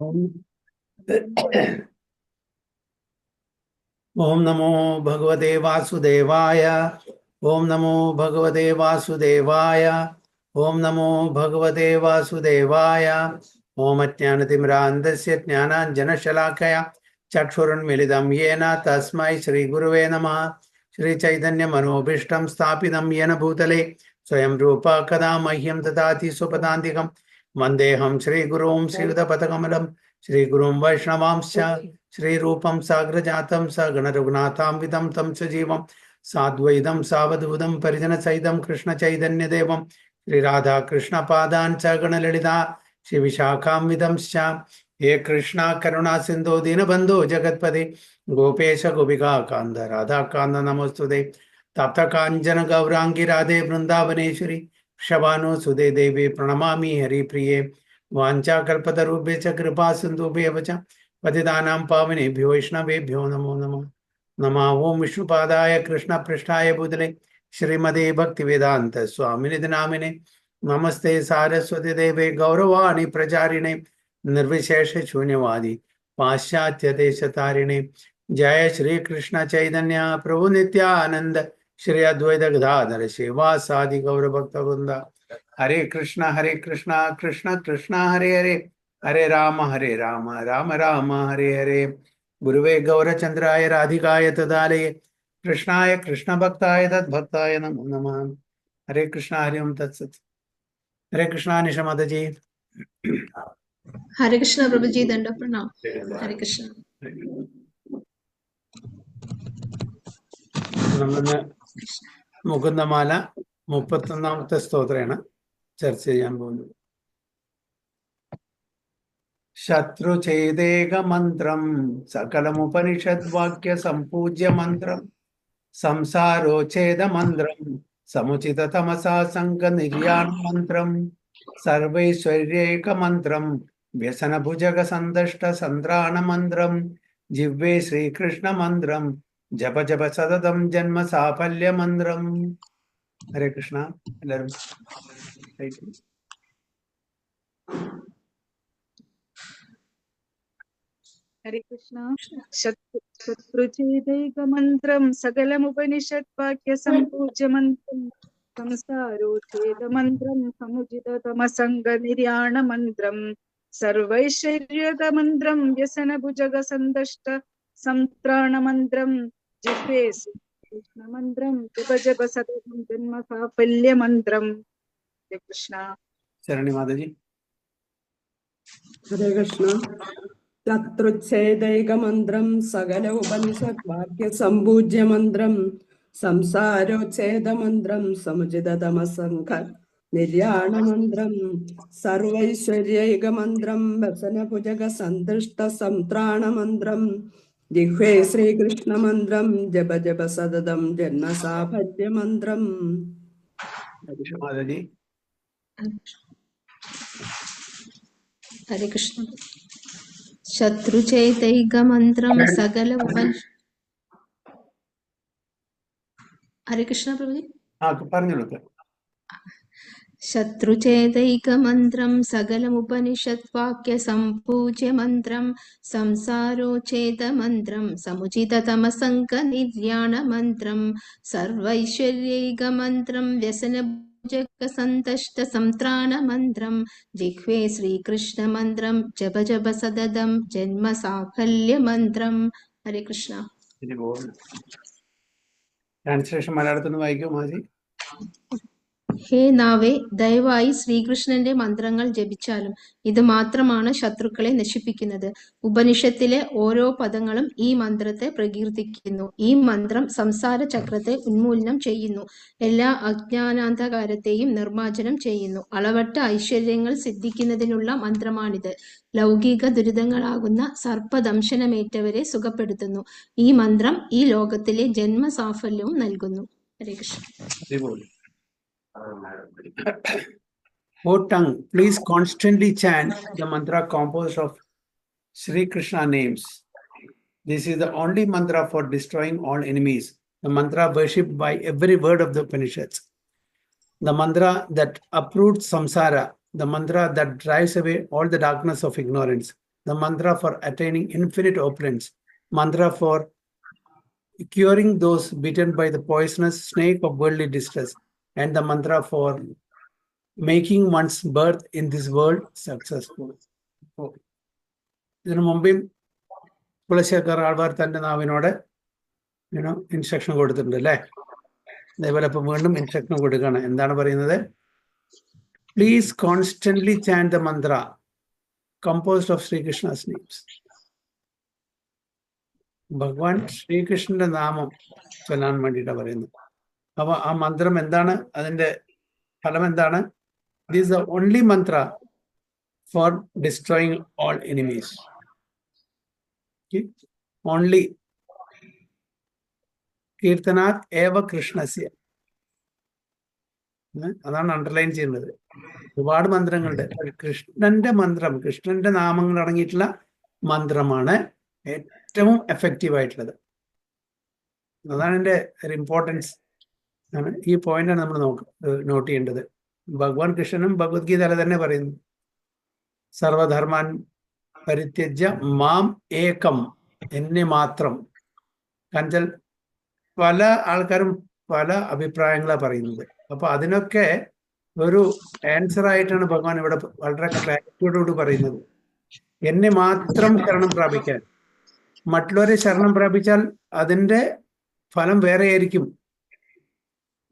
ओम नमो भगवते वासुदेवाय। ओम नमो भगवते वासुदेवाय। ओम नमो भगवते वासुदेवाय। ओम अज्ञानतिमिरान्धस्य ज्ञानाञ्जनशलाकया चक्षुरुन्मिलितं येन तस्मै श्रीगुरुवे नमः। श्रीचैतन्यमनोभीष्टं स्थापितं येन भूतले स्वयं रूप कदा मह्यं ददाति स्वपदान्तिकं वन्देऽहं श्रीगुरुं श्रीयुतपथकमलं श्रीगुरुं वैष्णवांश्च श्रीरूपं साग्रजातं सगणरघुनाथान्वितं तं सजीवं साद्वैतं सावधूतं परिजनसहितं कृष्णचैतन्यदेवं श्रीराधाकृष्णपादान् च गणललिता श्रीविशाखान्वितंश्च हे कृष्णा करुणा सिन्धो दीनबन्धो जगत्पते गोपेश गोपिका कान्द राधाकान्द नमोस्तुते तप्तकाञ्चन गौराङ्गी राधे वृन्दावनेश्वरी वृषभानुसुते देवी प्रणमामि हरिप्रिये वाञ्छाकल्पतरुभ्यश्च कृपा सिन्धुभ्येव च पतितानां पावनेभ्यो वैष्णवेभ्यो नमो नमः। नमः ओं विष्णुपादाय कृष्णपृष्ठाय भूतले श्रीमते भक्तिवेदान्त स्वामिनिधि नामिने नमस्ते सारस्वती देवे गौरवाणी प्रचारिणे निर्विशेष शून्यवादी पाश्चात्य देशतारिणे जय श्री कृष्ण चैतन्य प्रभु नित्यानंद श्री अद्वैत गदाधर श्रीवासादि गौर भक्त वृंद हरे कृष्ण कृष्ण कृष्ण हरे हरे हरे राम राम राम हरे हरे। गुरुवे गौरचंद्राय राधिकाय तदालये कृष्णाय कृष्ण भक्ताय तद्भक्ताय नमो नमः। हरे कृष्ण हरि ओम तत्सत्। हरे कृष्ण निशा माता जी। हरे कृष्ण प्रभु जी, दंड प्रणाम। हरे कृष्ण। നമ്മളിന്ന് മുകുന്ദമാല 31ാമത്തെ സ്തോത്രമാണ് ചർച്ച ചെയ്യാൻ പോകുന്നത്. ശത്രുചേദേക മന്ത്രം സകലമുപനിഷദ്വാക്യ സംപൂജ്യ മന്ത്രം സംസാരോച്ഛേദ മന്ത്രം സമുചിത തമസാ സംഘ നിർയാണ മന്ത്രം സർവൈശ്വര്യേക മന്ത്രം വ്യസനഭുജഗ സന്ദഷ്ട സന്ത്രാണ മന്ത്രം ജിഹ്വേ ശ്രീകൃഷ്ണ മന്ത്രം ജപ ജപ സതതം ജന്മ സാഫല്യ മന്ത്രം. ഹരേ കൃഷ്ണ. എല്ലാവരും हरे कृष्ण. शत्रुचेदैकमन्त्रं सकलमुपनिषद्वाक्य सम्पूज्य मन्त्रं संसारोच्छेदमन्त्रं समुचिततमसङ्गनिर्याणमन्त्रं सर्वैश्वर्यदमन्त्रं व्यसनभुजगसन्दष्ट संत्राणमन्त्रं जिह्वे कृष्णमन्त्रं जप जप सततं जन्म साफल्यमन्त्रं. हरे कृष्ण. ശരണി മാതാജി. ഹരേ കൃഷ്ണ. ശത്രുച്ഛേദൈകമന്ത്രം സകല ഉപനിഷദ്വാക്യ സംപൂജ്യ മന്ത്രം സംസാരോച്ഛേദമന്ത്രം സമുചിതതമസംഘ നിർയാണമന്ത്രം സർവൈശ്വര്യൈകമന്ത്രം വ്യസനഭുജഗ സന്തുഷ്ട സംത്രാണമന്ത്രം ജിഹ്വേ ശ്രീകൃഷ്ണമന്ത്രം ജപ ജപ സതതം ജന്മസാഫല്യമന്ത്രം. മാതാജി. हरे कृष्ण. शत्रुचेतैकमन्त्रं सकल हरे कृष्ण प्रभु जी. പറഞ്ഞോളൂ. शत्रुचेतैकमन्त्रं सकलमुपनिषद्वाक्य सम्पूज्य मन्त्रं संसारोच्छेदमन्त्रं समुचिततमसङ्गनिर्याणमन्त्रं सर्वैश्वर्यैकमन्त्रं व्यसनभुजगसन्तष्टसंत्राणमन्त्रं जिह्वे श्रीकृष्णमन्त्रं जप जप सततं जन्म साफल्यमन्त्रं. हरे कृष्ण. ട്രാൻസ്ലേഷൻ മലയാളത്തിൽ നിന്ന് വായിക്കൂ മാജി. ഹേ നാവേ, ദയവായി ശ്രീകൃഷ്ണന്റെ മന്ത്രങ്ങൾ ജപിച്ചാലും ഇത് മാത്രമാണ് ശത്രുക്കളെ നശിപ്പിക്കുന്നത്. ഉപനിഷത്തിലെ ഓരോ പദങ്ങളും ഈ മന്ത്രത്തെ പ്രകീർത്തിക്കുന്നു. ഈ മന്ത്രം സംസാര ചക്രത്തെ ഉന്മൂലനം ചെയ്യുന്നു, എല്ലാ അജ്ഞാനാന്ധകാരത്തെയും നിർമ്മാർജ്ജനം ചെയ്യുന്നു. അളവറ്റ ഐശ്വര്യങ്ങൾ സിദ്ധിക്കുന്നതിനുള്ള മന്ത്രമാണിത്. ലൗകിക ദുരിതങ്ങളാകുന്ന സർപ്പദംശനമേറ്റവരെ സുഖപ്പെടുത്തുന്നു. ഈ മന്ത്രം ഈ ലോകത്തിലെ ജന്മസാഫല്യവും നൽകുന്നു. ഹരേ Krishna. O tongue, please constantly chant the mantra composed of Sri Krishna names. This is the only mantra for destroying all enemies, the mantra worshipped by every word of the Upanishads, the mantra that uproots samsara, the mantra that drives away all the darkness of ignorance, the mantra for attaining infinite opulence, mantra for curing those bitten by the poisonous snake of worldly distress, and the mantra for making one's birth in this world successful. ഇതിനു മുമ്പേയും കുലശേഖർ ആൾവാർ തന്റെ നാവിനോട് instruction കൊടുത്തിട്ടുണ്ട് അല്ലേ? അതേപോലെ ഇപ്പൊ വീണ്ടും instruction കൊടുക്കുകയാണ്. എന്താണ് പറയുന്നത്? Please constantly chant the Mantra composed of Sri Krishna's names. ഭഗവാൻ ശ്രീകൃഷ്ണന്റെ നാമം ചൊല്ലാൻ വേണ്ടിയിട്ടാണ് പറയുന്നത്. അപ്പൊ ആ മന്ത്രം എന്താണ്? അതിന്റെ ഫലം എന്താണ്? This is the only mantra for destroying all enemies. Okay? Only കീർത്തനാത് ഏവ കൃഷ്ണസ്യ. അതാണ് അണ്ടർലൈൻ ചെയ്യുന്നത്. ഒരുപാട് മന്ത്രങ്ങളുണ്ട്. കൃഷ്ണന്റെ മന്ത്രം, കൃഷ്ണന്റെ നാമങ്ങൾ അടങ്ങിയിട്ടുള്ള മന്ത്രമാണ് ഏറ്റവും എഫക്റ്റീവ് ആയിട്ടുള്ളത്. അതാണ് എൻ്റെ ഒരു ഇമ്പോർട്ടൻസ്. ഈ പോയിന്റാണ് നമ്മൾ നോട്ട് ചെയ്യേണ്ടത്. ഭഗവാൻ കൃഷ്ണനും ഭഗവത്ഗീതയിൽ തന്നെ പറയുന്നു, സർവധർമാൻ പരിത്യജ്യ മാം ഏകം, എന്നെ മാത്രം. കാരണം പല ആൾക്കാരും പല അഭിപ്രായങ്ങളാണ് പറയുന്നത്. അപ്പൊ അതിനൊക്കെ ഒരു ആൻസർ ആയിട്ടാണ് ഭഗവാൻ ഇവിടെ വളരെ ക്ലാരിറ്റിയോടുകൂടി പറയുന്നത്. എന്നെ മാത്രം ശരണം പ്രാപിക്കാൻ. മറ്റുള്ളവരെ ശരണം പ്രാപിച്ചാൽ അതിന്റെ ഫലം വേറെയായിരിക്കും.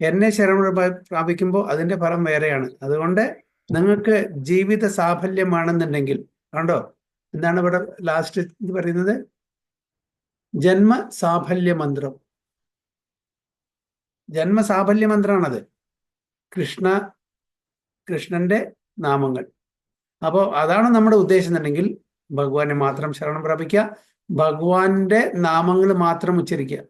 എന്നെ ശരണം പ്രാപിക്കുമ്പോൾ അതിന്റെ ഫലം വേറെയാണ്. അതുകൊണ്ട് നിങ്ങൾക്ക് ജീവിത സാഫല്യമാണെന്നുണ്ടെങ്കിൽ, കണ്ടോ എന്താണ് ഇവിടെ ലാസ്റ്റ് പറയുന്നത്? ജന്മ സാഫല്യ മന്ത്രം. ജന്മസാഫല്യ മന്ത്രമാണത്. കൃഷ്ണന്റെ നാമങ്ങൾ. അപ്പോൾ അതാണ് നമ്മുടെ ഉദ്ദേശം എന്നുണ്ടെങ്കിൽ ഭഗവാനെ മാത്രം ശരണം പ്രാപിക്കുക, ഭഗവാന്റെ നാമങ്ങൾ മാത്രം ഉച്ചരിക്കുക.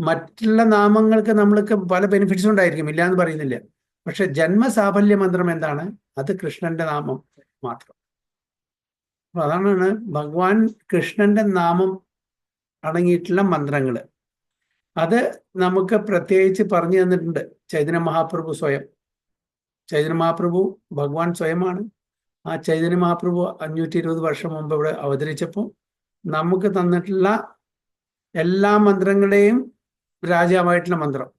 മറ്റുള്ള നാമങ്ങൾക്ക് നമ്മൾക്ക് പല ബെനിഫിറ്റ്സും ഉണ്ടായിരിക്കും, ഇല്ല എന്ന് പറയുന്നില്ല. പക്ഷെ ജന്മസാഫല്യ മന്ത്രം എന്താണ്? അത് കൃഷ്ണന്റെ നാമം മാത്രം. അപ്പൊ അതാണ് ഭഗവാൻ കൃഷ്ണന്റെ നാമം അടങ്ങിയിട്ടുള്ള മന്ത്രങ്ങൾ. അത് നമുക്ക് പ്രത്യേകിച്ച് പറഞ്ഞു തന്നിട്ടുണ്ട് ചൈതന്യ മഹാപ്രഭു സ്വയം. ചൈതന്യ മഹാപ്രഭു ഭഗവാൻ സ്വയമാണ്. ആ ചൈതന്യ മഹാപ്രഭു 520 വർഷം മുമ്പ് ഇവിടെ അവതരിച്ചപ്പോൾ നമുക്ക് തന്നിട്ടുള്ള എല്ലാ മന്ത്രങ്ങളെയും രാജാവായിട്ടുള്ള മന്ത്രം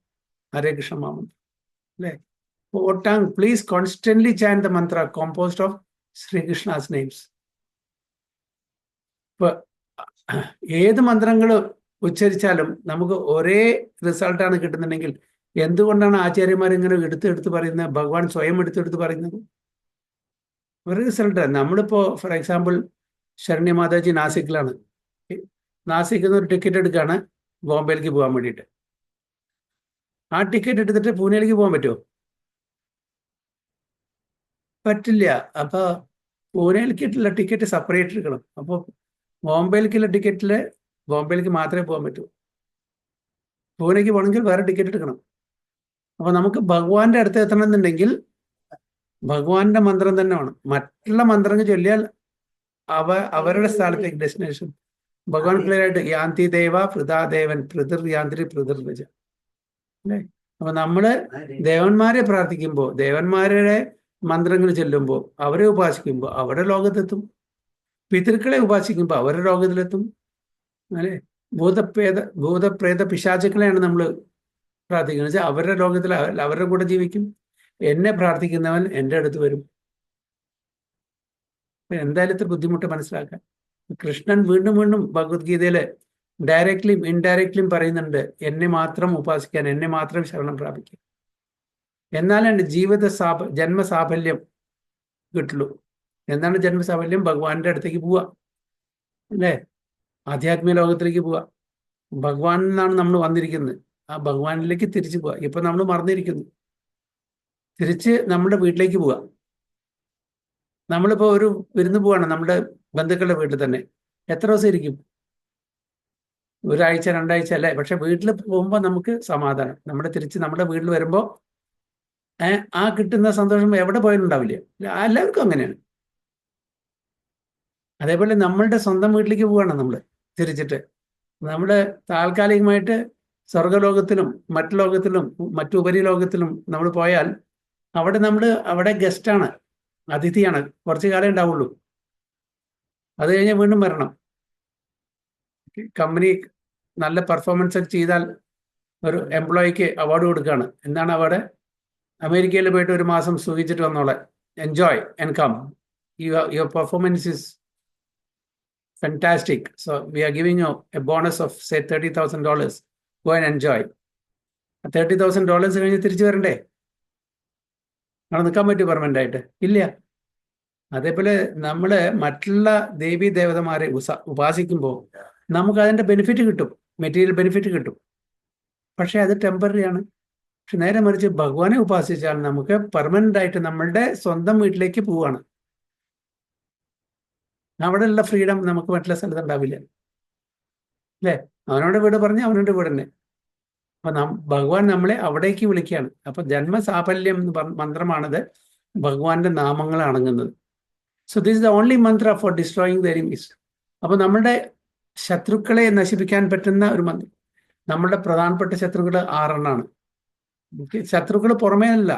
ഹരേ കൃഷ്ണ മഹാമന്ത്രം അല്ലേ? ഓട്ടാങ് please constantly chant the mantra composed of Srikrishna's names. ഇപ്പൊ ഏത് മന്ത്രങ്ങൾ ഉച്ചരിച്ചാലും നമുക്ക് ഒരേ റിസൾട്ടാണ് കിട്ടുന്നുണ്ടെങ്കിൽ എന്തുകൊണ്ടാണ് ആചാര്യന്മാർ ഇങ്ങനെ എടുത്ത് പറയുന്നത്? ഭഗവാൻ സ്വയം എടുത്ത് പറയുന്നത് ഒരു റിസൾട്ട്. നമ്മളിപ്പോ ഫോർ എക്സാമ്പിൾ ശരണ്യ മാതാജി നാസിക്കിലാണ്. നാസിക്കിൽ നിന്ന് ഒരു ടിക്കറ്റ് എടുക്കുകയാണ് ബോംബെയിലേക്ക് പോകാൻ വേണ്ടിയിട്ട്. ആ ടിക്കറ്റ് എടുത്തിട്ട് പൂനെയിലേക്ക് പോകാൻ പറ്റുമോ? പറ്റില്ല. അപ്പൊ പൂനെയിലേക്കുള്ള ടിക്കറ്റ് സെപ്പറേറ്റ് എടുക്കണം. അപ്പോൾ ബോംബെയിലേക്കുള്ള ടിക്കറ്റിൽ ബോംബെയിലേക്ക് മാത്രമേ പോകാൻ പറ്റൂ. പൂനെക്ക് പോകണമെങ്കിൽ വേറെ ടിക്കറ്റ് എടുക്കണം. അപ്പൊ നമുക്ക് ഭഗവാന്റെ അടുത്ത് എത്തണമെന്നുണ്ടെങ്കിൽ ഭഗവാന്റെ മന്ത്രം തന്നെ വേണം. മറ്റുള്ള മന്ത്രങ്ങൾ ചൊല്ലിയാൽ അവരുടെ സ്ഥലത്തേക്ക് ഡെസ്റ്റിനേഷൻ ഭഗവാൻ ക്ലിയർ ആയിട്ട് യാന്തി ദേവ പൃഥാദേവൻ പൃഥിർ യാന്ത്രി പൃഥിർവജ അല്ലേ? അപ്പൊ നമ്മള് ദേവന്മാരെ പ്രാർത്ഥിക്കുമ്പോൾ, ദേവന്മാരുടെ മന്ത്രങ്ങൾ ചൊല്ലുമ്പോൾ, അവരെ ഉപാസിക്കുമ്പോൾ അവരുടെ ലോകത്തെത്തും. പിതൃക്കളെ ഉപാസിക്കുമ്പോൾ അവരുടെ ലോകത്തിലെത്തും അല്ലെ? ഭൂതപ്രേത പിശാചുക്കളെയാണ് നമ്മൾ പ്രാർത്ഥിക്കുന്നത് വെച്ചാൽ അവരുടെ ലോകത്തിൽ അവരുടെ കൂടെ ജീവിക്കും. എന്നെ പ്രാർത്ഥിക്കുന്നവൻ എൻ്റെ അടുത്ത് വരും. എന്തായാലും ഇത്ര ബുദ്ധിമുട്ട് മനസ്സിലാക്കാൻ. കൃഷ്ണൻ വീണ്ടും വീണ്ടും ഭഗവത്ഗീതയില് ഡയറക്റ്റ്ലിയും ഇൻഡയറക്റ്റ്ലിയും പറയുന്നുണ്ട്, എന്നെ മാത്രം ഉപാസിക്കാൻ, എന്നെ മാത്രം ശരണം പ്രാപിക്കാൻ. എന്നാലാണ് ജന്മസാഫല്യം കിട്ടുള്ളൂ. എന്താണ് ജന്മസാഫല്യം? ഭഗവാന്റെ അടുത്തേക്ക് പോവുക അല്ലേ? ആധ്യാത്മിക ലോകത്തിലേക്ക് പോവുക. ഭഗവാനിൽ നിന്നാണ് നമ്മൾ വന്നിരിക്കുന്നത്. ആ ഭഗവാനിലേക്ക് തിരിച്ചു പോവുക. ഇപ്പൊ നമ്മൾ മറന്നിരിക്കുന്നു. തിരിച്ച് നമ്മുടെ വീട്ടിലേക്ക് പോവുക. നമ്മളിപ്പോ ഒരു വിരുന്ന് പോവാണ് നമ്മുടെ ബന്ധുക്കളുടെ വീട്ടിൽ തന്നെ. എത്ര ദിവസം ഇരിക്കും? ഒരാഴ്ച 2 ആഴ്ച അല്ലേ? പക്ഷെ വീട്ടിൽ പോകുമ്പോൾ നമുക്ക് സമാധാനം. തിരിച്ച് നമ്മുടെ വീട്ടിൽ വരുമ്പോൾ ആ കിട്ടുന്ന സന്തോഷം എവിടെ പോയാലും ഉണ്ടാവില്ല. എല്ലാവർക്കും അങ്ങനെയാണ്. അതേപോലെ നമ്മളുടെ സ്വന്തം വീട്ടിലേക്ക് പോവുകയാണ് നമ്മൾ തിരിച്ചിട്ട്. നമ്മൾ താൽക്കാലികമായിട്ട് സ്വർഗലോകത്തിലും മറ്റു ലോകത്തിലും മറ്റു ഉപരിലോകത്തിലും നമ്മൾ പോയാൽ അവിടെ ഗസ്റ്റാണ്, അതിഥിയാണ്. കുറച്ചു കാലം ഉണ്ടാവുള്ളൂ. അത് കഴിഞ്ഞ് വീണ്ടും വരണം. കമ്പനി നല്ല പെർഫോമൻസ് ചെയ്താൽ ഒരു എംപ്ലോയിക്ക് അവാർഡ് കൊടുക്കുകയാണ്. എന്താണ് അവാർഡ്? അമേരിക്കയിൽ പോയിട്ട് ഒരു മാസം സുഖിച്ചിട്ട് വന്നോളെ, enjoy and come, your performance is fantastic, so we are giving you a bonus of say $30,000. Go and enjoy. $30,000 കഴിഞ്ഞ് തിരിച്ചു വരണ്ടേ? അവിടെ നിൽക്കാൻ പറ്റും പെർമനന്റ് ആയിട്ട്? ഇല്ല. അതേപോലെ നമ്മൾ മറ്റുള്ള ദേവീ ദേവതമാരെ ഉപാസിക്കുമ്പോൾ നമുക്ക് അതിന്റെ ബെനിഫിറ്റ് കിട്ടും, മെറ്റീരിയൽ ബെനിഫിറ്റ് കിട്ടും. പക്ഷെ അത് ടെമ്പററി ആണ്. പക്ഷെ നേരെ മറിച്ച് ഭഗവാനെ ഉപാസിച്ചാൽ നമുക്ക് പെർമനന്റ് ആയിട്ട് നമ്മളുടെ സ്വന്തം വീട്ടിലേക്ക് പോവാണ്. അവിടെയുള്ള ഫ്രീഡം നമുക്ക് മറ്റുള്ള സ്ഥലത്ത് ഉണ്ടാവില്ല, അല്ലേ? അവനോട് വീട് പറഞ്ഞ് അവനോട് വീട് തന്നെ. അപ്പൊ ഭഗവാൻ നമ്മളെ അവിടേക്ക് വിളിക്കുകയാണ്. അപ്പൊ ജന്മസാഫല്യം എന്ന് മന്ത്രമാണത്, ഭഗവാന്റെ നാമങ്ങൾ അടങ്ങുന്നത്. So this is the only mantra for destroying the enemies. അപ്പൊ നമ്മളുടെ ശത്രുക്കളെ നശിപ്പിക്കാൻ പറ്റുന്ന ഒരു മന്ത്രം. നമ്മളുടെ പ്രധാനപ്പെട്ട ശത്രുക്കൾ 6 ശത്രുക്കൾ പുറമേ അല്ല.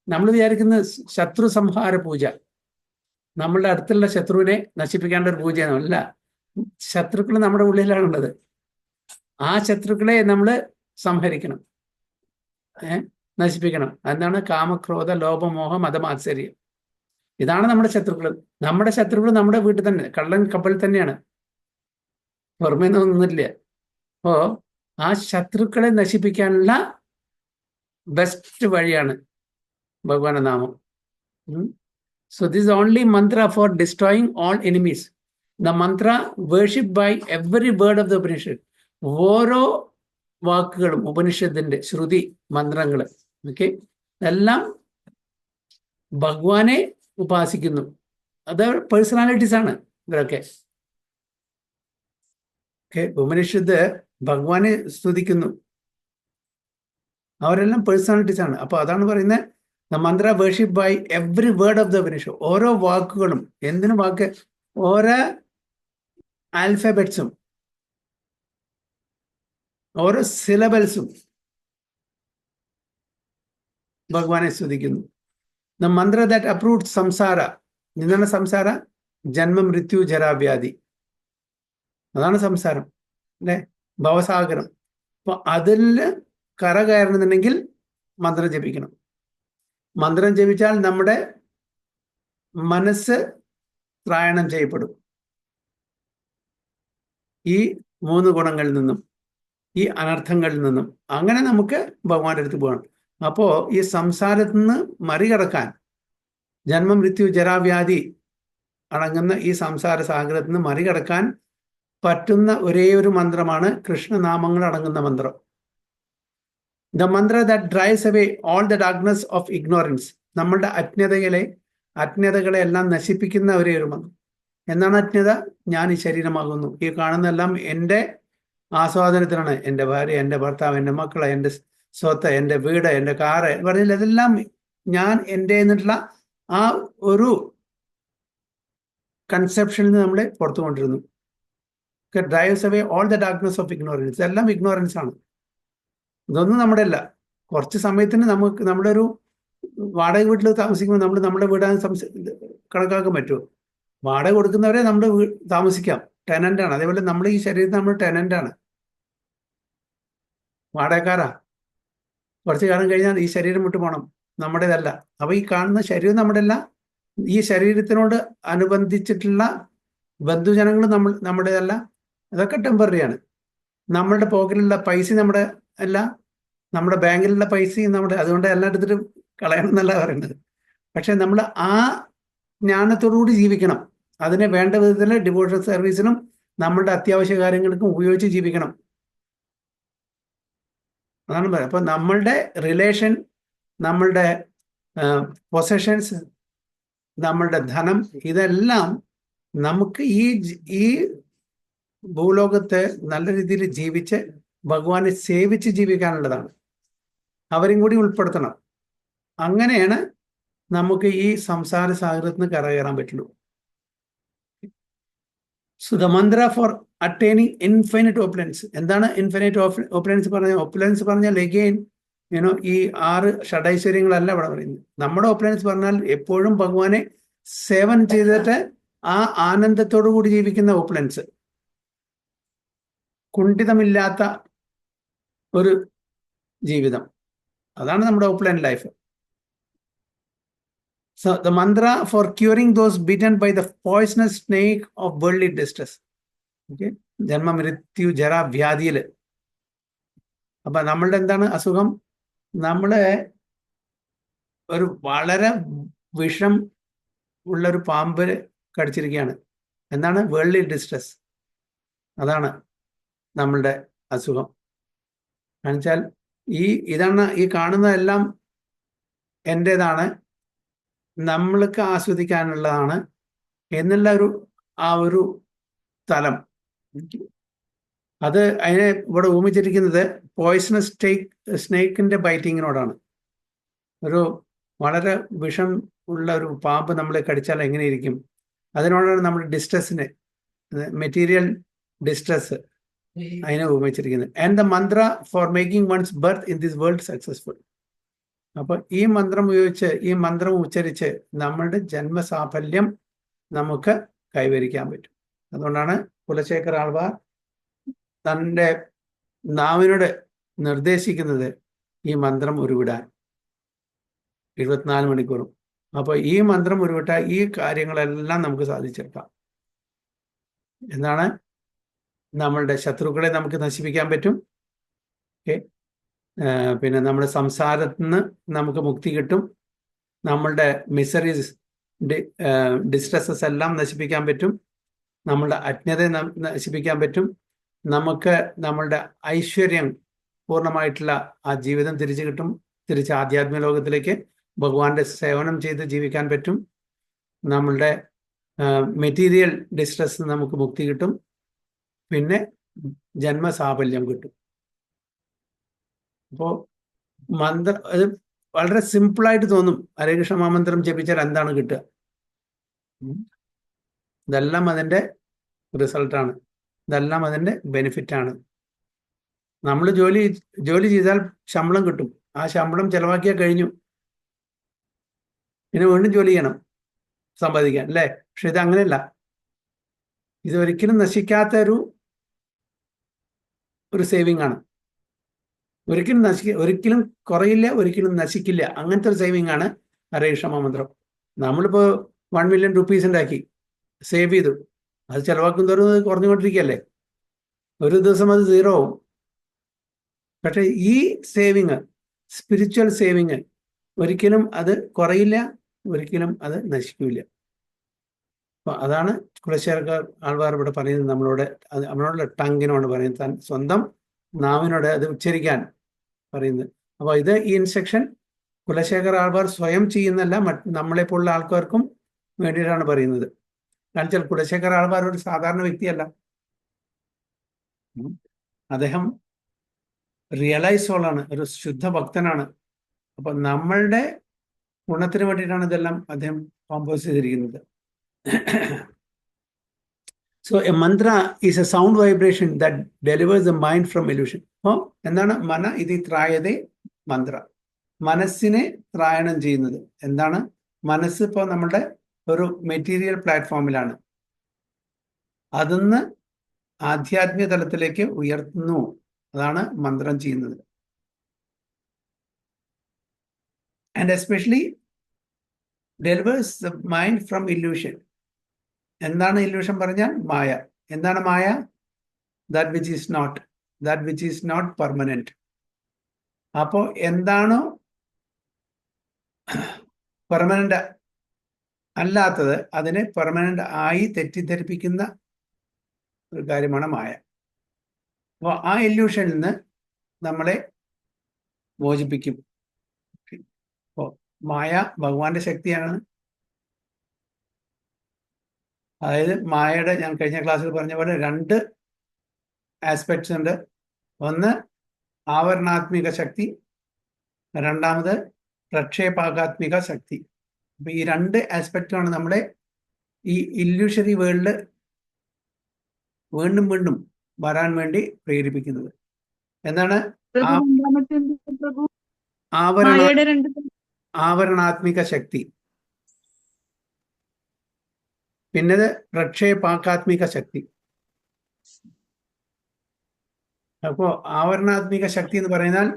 നമ്മൾ വിചാരിക്കുന്ന ശത്രു സംഹാര പൂജ, നമ്മളുടെ അടുത്തുള്ള ശത്രുവിനെ നശിപ്പിക്കേണ്ട ഒരു പൂജയൊന്നുമല്ല. ശത്രുക്കൾ നമ്മുടെ ഉള്ളിലാണുള്ളത്. ആ ശത്രുക്കളെ നമ്മൾ സംഹരിക്കണം, നശിപ്പിക്കണം. എന്താണ്? കാമക്രോധ ലോഭമോഹ മതമാത്സര്യം. ഇതാണ് നമ്മുടെ ശത്രുക്കൾ. നമ്മുടെ ശത്രുക്കൾ നമ്മുടെ വീട്ടിൽ തന്നെ, കള്ളൻ കപ്പൽ തന്നെയാണ്, പുറമേന്നൊന്നുമില്ല. അപ്പോ ആ ശത്രുക്കളെ നശിപ്പിക്കാനുള്ള ബെസ്റ്റ് വഴിയാണ് ഭഗവാന്റെ നാമം. So this is the only mantra for destroying all enemies. The mantra worshipped by every word of the Upanishad. ഓരോ വാക്കുകളും ഉപനിഷത്തിന്റെ ശ്രുതി മന്ത്രങ്ങൾ, ഓക്കെ, എല്ലാം ഭഗവാനെ ഉപാസിക്കുന്നു. അത് പേഴ്സണാലിറ്റീസ് ആണ് ഇവരൊക്കെ. ഉപനിഷത്ത് ഭഗവാനെ സ്തുതിക്കുന്നു. അവരെല്ലാം പേഴ്സണാലിറ്റീസ് ആണ്. അപ്പൊ അതാണ് പറയുന്നത്, the mantra worshipped by every word of the Upanishad. ഓരോ വാക്കുകളും, എന്തിനു വാക്ക്, ഓരോ ആൽഫബറ്റ്സും ഓരോ സിലബൽസും ഭഗവാനെ സ്തുതിക്കുന്നു. The mantra that uproots samsara. എന്താണ് സംസാര? ജന്മം, മൃത്യു, ജരാവ്യാധി. അതാണ് സംസാരം, അല്ലെ? ഭവസാഗരം. അപ്പൊ അതിൽ കര കയറണമെന്നുണ്ടെങ്കിൽ മന്ത്രം ജപിക്കണം. മന്ത്രം ജപിച്ചാൽ നമ്മുടെ മനസ്സ് ത്രായണം ചെയ്യപ്പെടും ഈ 3 ഗുണങ്ങളിൽ നിന്നും, ഈ അനർത്ഥങ്ങളിൽ നിന്നും. അങ്ങനെ നമുക്ക് ഭഗവാന്റെ അടുത്ത് പോകണം. അപ്പോ ഈ സംസാരത്തിൽ നിന്ന് മറികടക്കാൻ, ജന്മം, മൃത്യു, ജരാവ്യാധി അടങ്ങുന്ന ഈ സംസാര സാഗരത്തിൽ നിന്ന് മറികടക്കാൻ പറ്റുന്ന ഒരേ ഒരു മന്ത്രമാണ് കൃഷ്ണനാമങ്ങൾ അടങ്ങുന്ന മന്ത്രം. The mantra that drives away all the darkness of ignorance. നമ്മളുടെ അജ്ഞതകളെ എല്ലാം നശിപ്പിക്കുന്ന ഒരേ ഒരു മന്ത്രം. എന്താണ് അജ്ഞത? ഞാൻ ഈ ശരീരമാകുന്നു, ഈ കാണുന്നതെല്ലാം എൻ്റെ ആസ്വാദനത്തിനാണ്. എൻ്റെ ഭാര്യ, എൻ്റെ ഭർത്താവ്, എൻ്റെ മക്കള്, എൻ്റെ സ്വത്ത്, എൻ്റെ വീട്, എൻ്റെ കാറ് പറഞ്ഞില്ല, ഇതെല്ലാം ഞാൻ എൻ്റെ എന്നിട്ടുള്ള ആ ഒരു കൺസെപ്ഷനിൽ നിന്ന് നമ്മളെ പുറത്തു കൊണ്ടിരുന്നു. Drives away all the darkness of ignorance. എല്ലാം ഇഗ്നോറൻസ് ആണ്. ഇതൊന്നും നമ്മുടെ അല്ല. കുറച്ച് സമയത്തിന് നമുക്ക് നമ്മുടെ ഒരു വാടക വീട്ടിൽ താമസിക്കുമ്പോൾ നമ്മൾ നമ്മുടെ വീടാൻ കണക്കാക്കാൻ പറ്റുമോ? വാടക കൊടുക്കുന്നവരെ നമ്മൾ താമസിക്കാം, ടെനൻ്റാണ്. അതേപോലെ നമ്മൾ ഈ ശരീരത്തിൽ നമ്മൾ ടെനൻ്റാണ്, വാടകക്കാരാ. കുറച്ച് കാലം കഴിഞ്ഞാൽ ഈ ശരീരം വിട്ടു പോകണം, നമ്മുടേതല്ല. അപ്പൊ ഈ കാണുന്ന ശരീരം നമ്മുടെ അല്ല. ഈ ശരീരത്തിനോട് അനുബന്ധിച്ചിട്ടുള്ള ബന്ധുജനങ്ങൾ നമ്മുടേതല്ല. അതൊക്കെ ടെമ്പററിയാണ്. നമ്മളുടെ പോക്കറ്റിലുള്ള പൈസ നമ്മുടെ അല്ല, നമ്മുടെ ബാങ്കിലുള്ള പൈസയും നമ്മുടെ. അതുകൊണ്ട് എല്ലാം എടുത്തിട്ട് കളയണം എന്നല്ല പറയുന്നത്. പക്ഷെ നമ്മൾ ആ ജ്ഞാനത്തോടുകൂടി ജീവിക്കണം. അതിനെ വേണ്ട വിധത്തിൽ ഡിവോഷണൽ സർവീസിനും നമ്മളുടെ അത്യാവശ്യ കാര്യങ്ങൾക്കും ഉപയോഗിച്ച് ജീവിക്കണം. അതാണ് പറയുന്നത്. അപ്പൊ നമ്മളുടെ റിലേഷൻ, നമ്മളുടെ പൊസഷൻസ്, നമ്മളുടെ ധനം, ഇതെല്ലാം നമുക്ക് ഈ ഭൂലോകത്ത് നല്ല രീതിയിൽ ജീവിച്ച് ഭഗവാനെ സേവിച്ച് ജീവിക്കാനുള്ളതാണ്. അവരും കൂടി ഉൾപ്പെടുത്തണം. അങ്ങനെയാണ് നമുക്ക് ഈ സംസാര സാഗരത്തിൽ നിന്ന് കരകയറാൻ പറ്റുള്ളൂ. So the mantra for attaining infinite opulence. എന്താണ് ഇൻഫിനിറ്റ് ഓപ്പുലൻസ് പറഞ്ഞാൽ? ഓപ്പുലൻസ് പറഞ്ഞാൽ എഗെയിൻ ഈ 6 ഷഡൈശ്വര്യങ്ങളല്ല ഇവിടെ പറയുന്നത്. നമ്മുടെ ഓപ്പുലൻസ് പറഞ്ഞാൽ എപ്പോഴും ഭഗവാനെ സേവനം ചെയ്തിട്ട് ആ ആനന്ദത്തോടു കൂടി ജീവിക്കുന്ന ഓപ്പുലൻസ്, കുണ്ഠിതമില്ലാത്ത ഒരു ജീവിതം, അതാണ് നമ്മുടെ ഓപ്പുലൻ life. So the mantra for curing those bitten by the poisonous snake of worldly distress. Okay, ജന്മ മൃത്യു ജര വ്യാധിയില്. അപ്പൊ നമ്മളുടെ എന്താണ് അസുഖം? നമ്മളെ ഒരു വളരെ വിഷം ഉള്ളൊരു പാമ്പ് കടിച്ചിരിക്കുകയാണ്. എന്താണ്? Worldly distress. അതാണ് നമ്മളുടെ അസുഖം. എന്നുവെച്ചാൽ ഇതാണ് ഈ കാണുന്നതെല്ലാം എൻ്റേതാണ്, നമ്മൾക്ക് ആസ്വദിക്കാനുള്ളതാണ് എന്നുള്ള ഒരു തലം. അത് അതിനെ ഇവിടെ ഊമിച്ചിരിക്കുന്നത് പോയ്സണസ് സ്നേക്കിന്റെ ബൈറ്റിങ്ങിനോടാണ്. ഒരു വളരെ വിഷം ഉള്ള ഒരു പാമ്പ് നമ്മളെ കടിച്ചാൽ എങ്ങനെയിരിക്കും, അതിനോടാണ് നമ്മുടെ ഡിസ്ട്രസ്സിന്, മെറ്റീരിയൽ ഡിസ്ട്രസ്, അതിനെ ഉപയോഗിച്ചിരിക്കുന്നത്. And the mantra for making one's birth in this world successful. അപ്പൊ ഈ മന്ത്രം ഉച്ചരിച്ച് നമ്മളുടെ ജന്മസാഫല്യം നമുക്ക് കൈവരിക്കാൻ പറ്റും. അതുകൊണ്ടാണ് കുലശേഖര ആൾവാർ തൻ്റെ നാവിനോട് നിർദ്ദേശിക്കുന്നത് ഈ മന്ത്രം ഉരുവിടാൻ 24 മണിക്കൂറും. അപ്പോൾ ഈ മന്ത്രം ഉരുവിട്ടാൽ ഈ കാര്യങ്ങളെല്ലാം നമുക്ക് സാധിച്ചെടുക്കാം. എന്താണ്? നമ്മളുടെ ശത്രുക്കളെ നമുക്ക് നശിപ്പിക്കാൻ പറ്റും. ഓക്കെ, പിന്നെ നമ്മുടെ സംസാരത്തിൽ നിന്ന് നമുക്ക് മുക്തി കിട്ടും. നമ്മളുടെ മിസറീസ്, ഡിസ്ട്രസ്സസ് എല്ലാം നശിപ്പിക്കാൻ പറ്റും. നമ്മളുടെ അജ്ഞതയെ നശിപ്പിക്കാൻ പറ്റും. നമുക്ക് നമ്മളുടെ ഐശ്വര്യം, പൂർണ്ണമായിട്ടുള്ള ആ ജീവിതം തിരിച്ചു കിട്ടും. തിരിച്ച് ആധ്യാത്മിക ലോകത്തിലേക്ക് ഭഗവാന്റെ സേവനം ചെയ്ത് ജീവിക്കാൻ പറ്റും. നമ്മളുടെ മെറ്റീരിയൽ ഡിസ്ട്രസ് നമുക്ക് മുക്തി കിട്ടും. പിന്നെ ജന്മസാഫല്യം കിട്ടും. അപ്പോൾ അത് വളരെ സിമ്പിളായിട്ട് തോന്നും. ഹരേ കൃഷ്ണ മഹാമന്ത്രം ജപിച്ചാൽ എന്താണ് കിട്ടുക? ഇതെല്ലാം അതിൻ്റെ റിസൾട്ടാണ്, ഇതെല്ലാം അതിൻ്റെ ബെനിഫിറ്റാണ്. നമ്മൾ ജോലി ചെയ്താൽ ശമ്പളം കിട്ടും. ആ ശമ്പളം ചെലവാക്കിയാൽ കഴിഞ്ഞു, പിന്നെ വീണ്ടും ജോലി ചെയ്യണം സമ്പാദിക്കാൻ, അല്ലേ? പക്ഷെ ഇത് അങ്ങനെയല്ല. ഇതൊരിക്കലും നശിക്കാത്ത ഒരു സേവിങ് ആണ്. ഒരിക്കലും കുറയില്ല, ഒരിക്കലും നശിക്കില്ല. അങ്ങനത്തെ ഒരു സേവിങ് ആണ് ഹരേ കൃഷ്ണ മഹാമന്ത്രം. നമ്മളിപ്പോൾ 1 മില്യൺ റുപ്പീസ് ഉണ്ടാക്കി സേവ് ചെയ്തു, അത് ചെലവാക്കും തോറും അത് കുറഞ്ഞുകൊണ്ടിരിക്കുകയല്ലേ. ഒരു ദിവസം അത് 0 ആവും. പക്ഷേ ഈ സേവിങ്, സ്പിരിച്വൽ സേവിങ്, ഒരിക്കലും അത് കുറയില്ല, ഒരിക്കലും അത് നശിക്കില്ല. അപ്പം അതാണ് കുലശേഖര ആൾവാർ ഇവിടെ പറയുന്നത് നമ്മളോട് ടങ്ങിനോട് പറയുന്നത്, സ്വന്തം നാവിനോട് അത് ഉച്ചരിക്കാൻ പറയുന്നത്. അപ്പോൾ ഈ ഇൻസ്ട്രക്ഷൻ കുലശേഖര ആൾവാർ സ്വയം ചെയ്യുന്നല്ല, നമ്മളെപ്പോലുള്ള ആൾക്കാർക്കും വേണ്ടിയിട്ടാണ് പറയുന്നത്. കാരണം വെച്ചാൽ കുലശേഖര ആൾവാർ ഒരു സാധാരണ വ്യക്തിയല്ല. അദ്ദേഹം റിയലൈസ് സോളാണ്, ഒരു ശുദ്ധ ഭക്തനാണ്. അപ്പൊ നമ്മളുടെ ഗുണത്തിന് വേണ്ടിയിട്ടാണ് ഇതെല്ലാം അദ്ദേഹം കോമ്പോസ് ചെയ്തിരിക്കുന്നത്. So a mantra is a sound vibration that delivers the mind from illusion. അപ്പോൾ എന്താണ് മന ഇതി ത്രായതേ മന്ത്ര? മനസ്സിനെ ത്രായണം ചെയ്യുന്നത്. എന്താണ്? മനസ്സ് ഇപ്പോൾ നമ്മുടെ ഒരു മെറ്റീരിയൽ പ്ലാറ്റ്ഫോമിലാണ്, അതിന്ന് ആധ്യാത്മിക തലത്തിലേക്ക് ഉയർത്തുന്നു. അതാണ് മന്ത്രം ചെയ്യുന്നത്. And especially delivers the mind from illusion. എന്താണ് ഇല്യൂഷൻ പറഞ്ഞാൽ? മായ. എന്താണ് മായ? That which is not permanent. അപ്പോൾ എന്താണോ പെർമനന്റ് അല്ലാത്തത്, അതിനെ പെർമനന്റ് ആയി തെറ്റിദ്ധരിപ്പിക്കുന്ന ഒരു കാര്യമാണ് മായ. അപ്പോൾ ആ ഇല്യൂഷനിൽ നിന്ന് നമ്മളെ മോചിപ്പിക്കും. അപ്പോൾ മായ ഭഗവാന്റെ ശക്തിയാണ്. അതായത് മായയുടെ, ഞാൻ കഴിഞ്ഞ ക്ലാസ്സിൽ പറഞ്ഞ പോലെ 2 ആസ്പെക്ട്സ് ഉണ്ട്. ഒന്ന് ആവരണാത്മിക ശക്തി, രണ്ടാമത് പ്രക്ഷേപാകാത്മിക ശക്തി. അപ്പൊ ഈ 2 ആസ്പെക്റ്റാണ് നമ്മളെ ഈ ഇല്യൂഷറി വേൾഡ് വീണ്ടും വീണ്ടും വരാൻ വേണ്ടി പ്രേരിപ്പിക്കുന്നത്. എന്താണ്? ആവരണാത്മിക ശക്തി. പിന്നെ പ്രക്ഷേപാകാത്മിക ശക്തി. അപ്പോ ആവരണാത്മിക ശക്തി എന്ന് പറയുന്നാൽ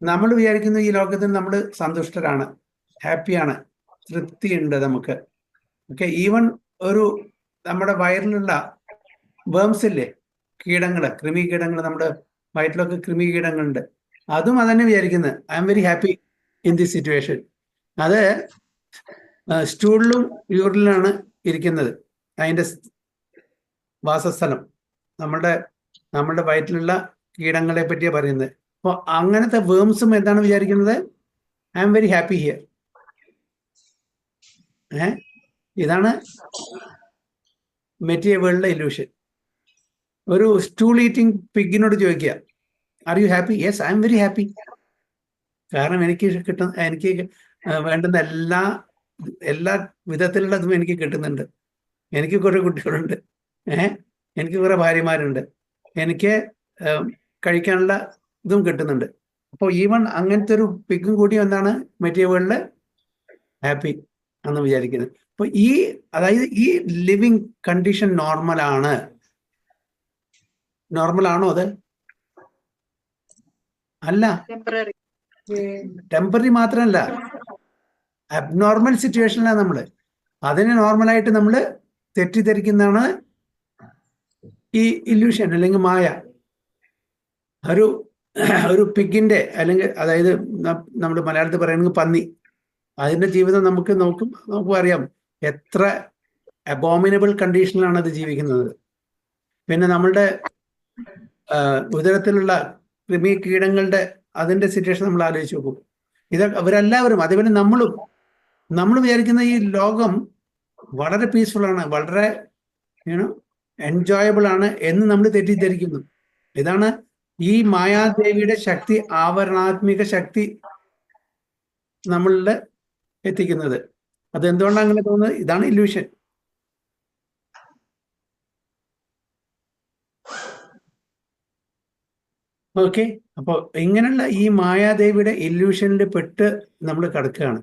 നമ്മൾ വിചാരിക്കുന്ന ഈ ലോകത്തിൽ നമ്മൾ സന്തുഷ്ടരാണ്, ഹാപ്പിയാണ്, തൃപ്തിയുണ്ട് നമുക്ക്. ഓക്കെ, ഈവൻ ഒരു നമ്മുടെ വയറിലുള്ള വേംസ് ഇല്ലേ, കീടങ്ങള്, കൃമി കീടങ്ങൾ, നമ്മുടെ വയറ്റിലൊക്കെ കൃമി കീടങ്ങളുണ്ട്, അതും അതന്നെ വിചാരിക്കുന്നത് I am very happy in this situation. അത് സ്റ്റൂളിലും യൂറിനിലാണ് ഇരിക്കുന്നത്, അതിൻ്റെ വാസസ്ഥലം, നമ്മളുടെ വയറ്റിലുള്ള കീടങ്ങളെ പറ്റിയാണ് പറയുന്നത്. അപ്പോൾ അങ്ങനത്തെ വേംസും എന്താണ് വിചാരിക്കുന്നത്, I am very happy here. ഇതാണ് മെറ്റീരിയൽ വേൾഡിലെ ഇല്യൂഷൻ. ഒരു സ്റ്റൂൾ ഈറ്റിംഗ് പിഗിനോട് ചോദിക്കുക, are you happy? Yes, I am very happy. കാരണം എനിക്ക് വേണ്ടുന്ന എല്ലാ വിധത്തിലുള്ളതും എനിക്ക് കിട്ടുന്നുണ്ട്. എനിക്ക് കുറെ കുട്ടികളുണ്ട്, എനിക്ക് കുറെ ഭാര്യമാരുണ്ട്, എനിക്ക് കഴിക്കാനുള്ള ഇതും കിട്ടുന്നുണ്ട്. അപ്പോൾ ഈവൻ അങ്ങനത്തെ ഒരു പിഗും കൂടി എന്താണ് മെറ്റീരിയൽ വേൾഡിൽ ഹാപ്പി എന്ന് വിചാരിക്കുന്നത്. അപ്പൊ അതായത് ഈ ലിവിങ് കണ്ടീഷൻ നോർമലാണോ അത്? അല്ല, ടെമ്പററി മാത്രമല്ല, അബ്നോർമൽ സിറ്റുവേഷനിലാണ് നമ്മൾ. അതിനെ നോർമലായിട്ട് നമ്മൾ തെറ്റിദ്ധരിക്കുന്നതാണ് ഈ ഇല്യൂഷൻ അല്ലെങ്കിൽ മായ. ഒരു പിഗിന്റെ അല്ലെങ്കിൽ അതായത് നമ്മുടെ മലയാളത്തിൽ പറയുന്നത് പന്നി, അതിന്റെ ജീവിതം നമുക്ക് അറിയാം എത്ര അബോമിനബിൾ കണ്ടീഷനിലാണ് അത് ജീവിക്കുന്നത്. പിന്നെ നമ്മളുടെ ഉദരത്തിലുള്ള കൃമി കീടങ്ങളുടെ അതിന്റെ സിറ്റുവേഷൻ നമ്മൾ ആലോചിച്ച് നോക്കും. അവരെല്ലാവരും, അതേപോലെ നമ്മൾ വിചാരിക്കുന്ന ഈ ലോകം വളരെ പീസ്ഫുൾ ആണ്, വളരെ എൻജോയബിൾ ആണ് എന്ന് നമ്മൾ തെറ്റിദ്ധരിക്കുന്നു. ഇതാണ് ഈ മായാദേവിയുടെ ശക്തി, ആവരണാത്മിക ശക്തി നമ്മളിൽ എത്തിക്കുന്നത്. അതെന്തുകൊണ്ടാണ് അങ്ങനെ തോന്നുന്നത്? ഇതാണ് ഇല്യൂഷൻ. ഓക്കെ, അപ്പോൾ ഇങ്ങനെയുള്ള ഈ മായാദേവിയുടെ ഇല്യൂഷനിൽ പെട്ട് നമ്മൾ കിടക്കുകയാണ്.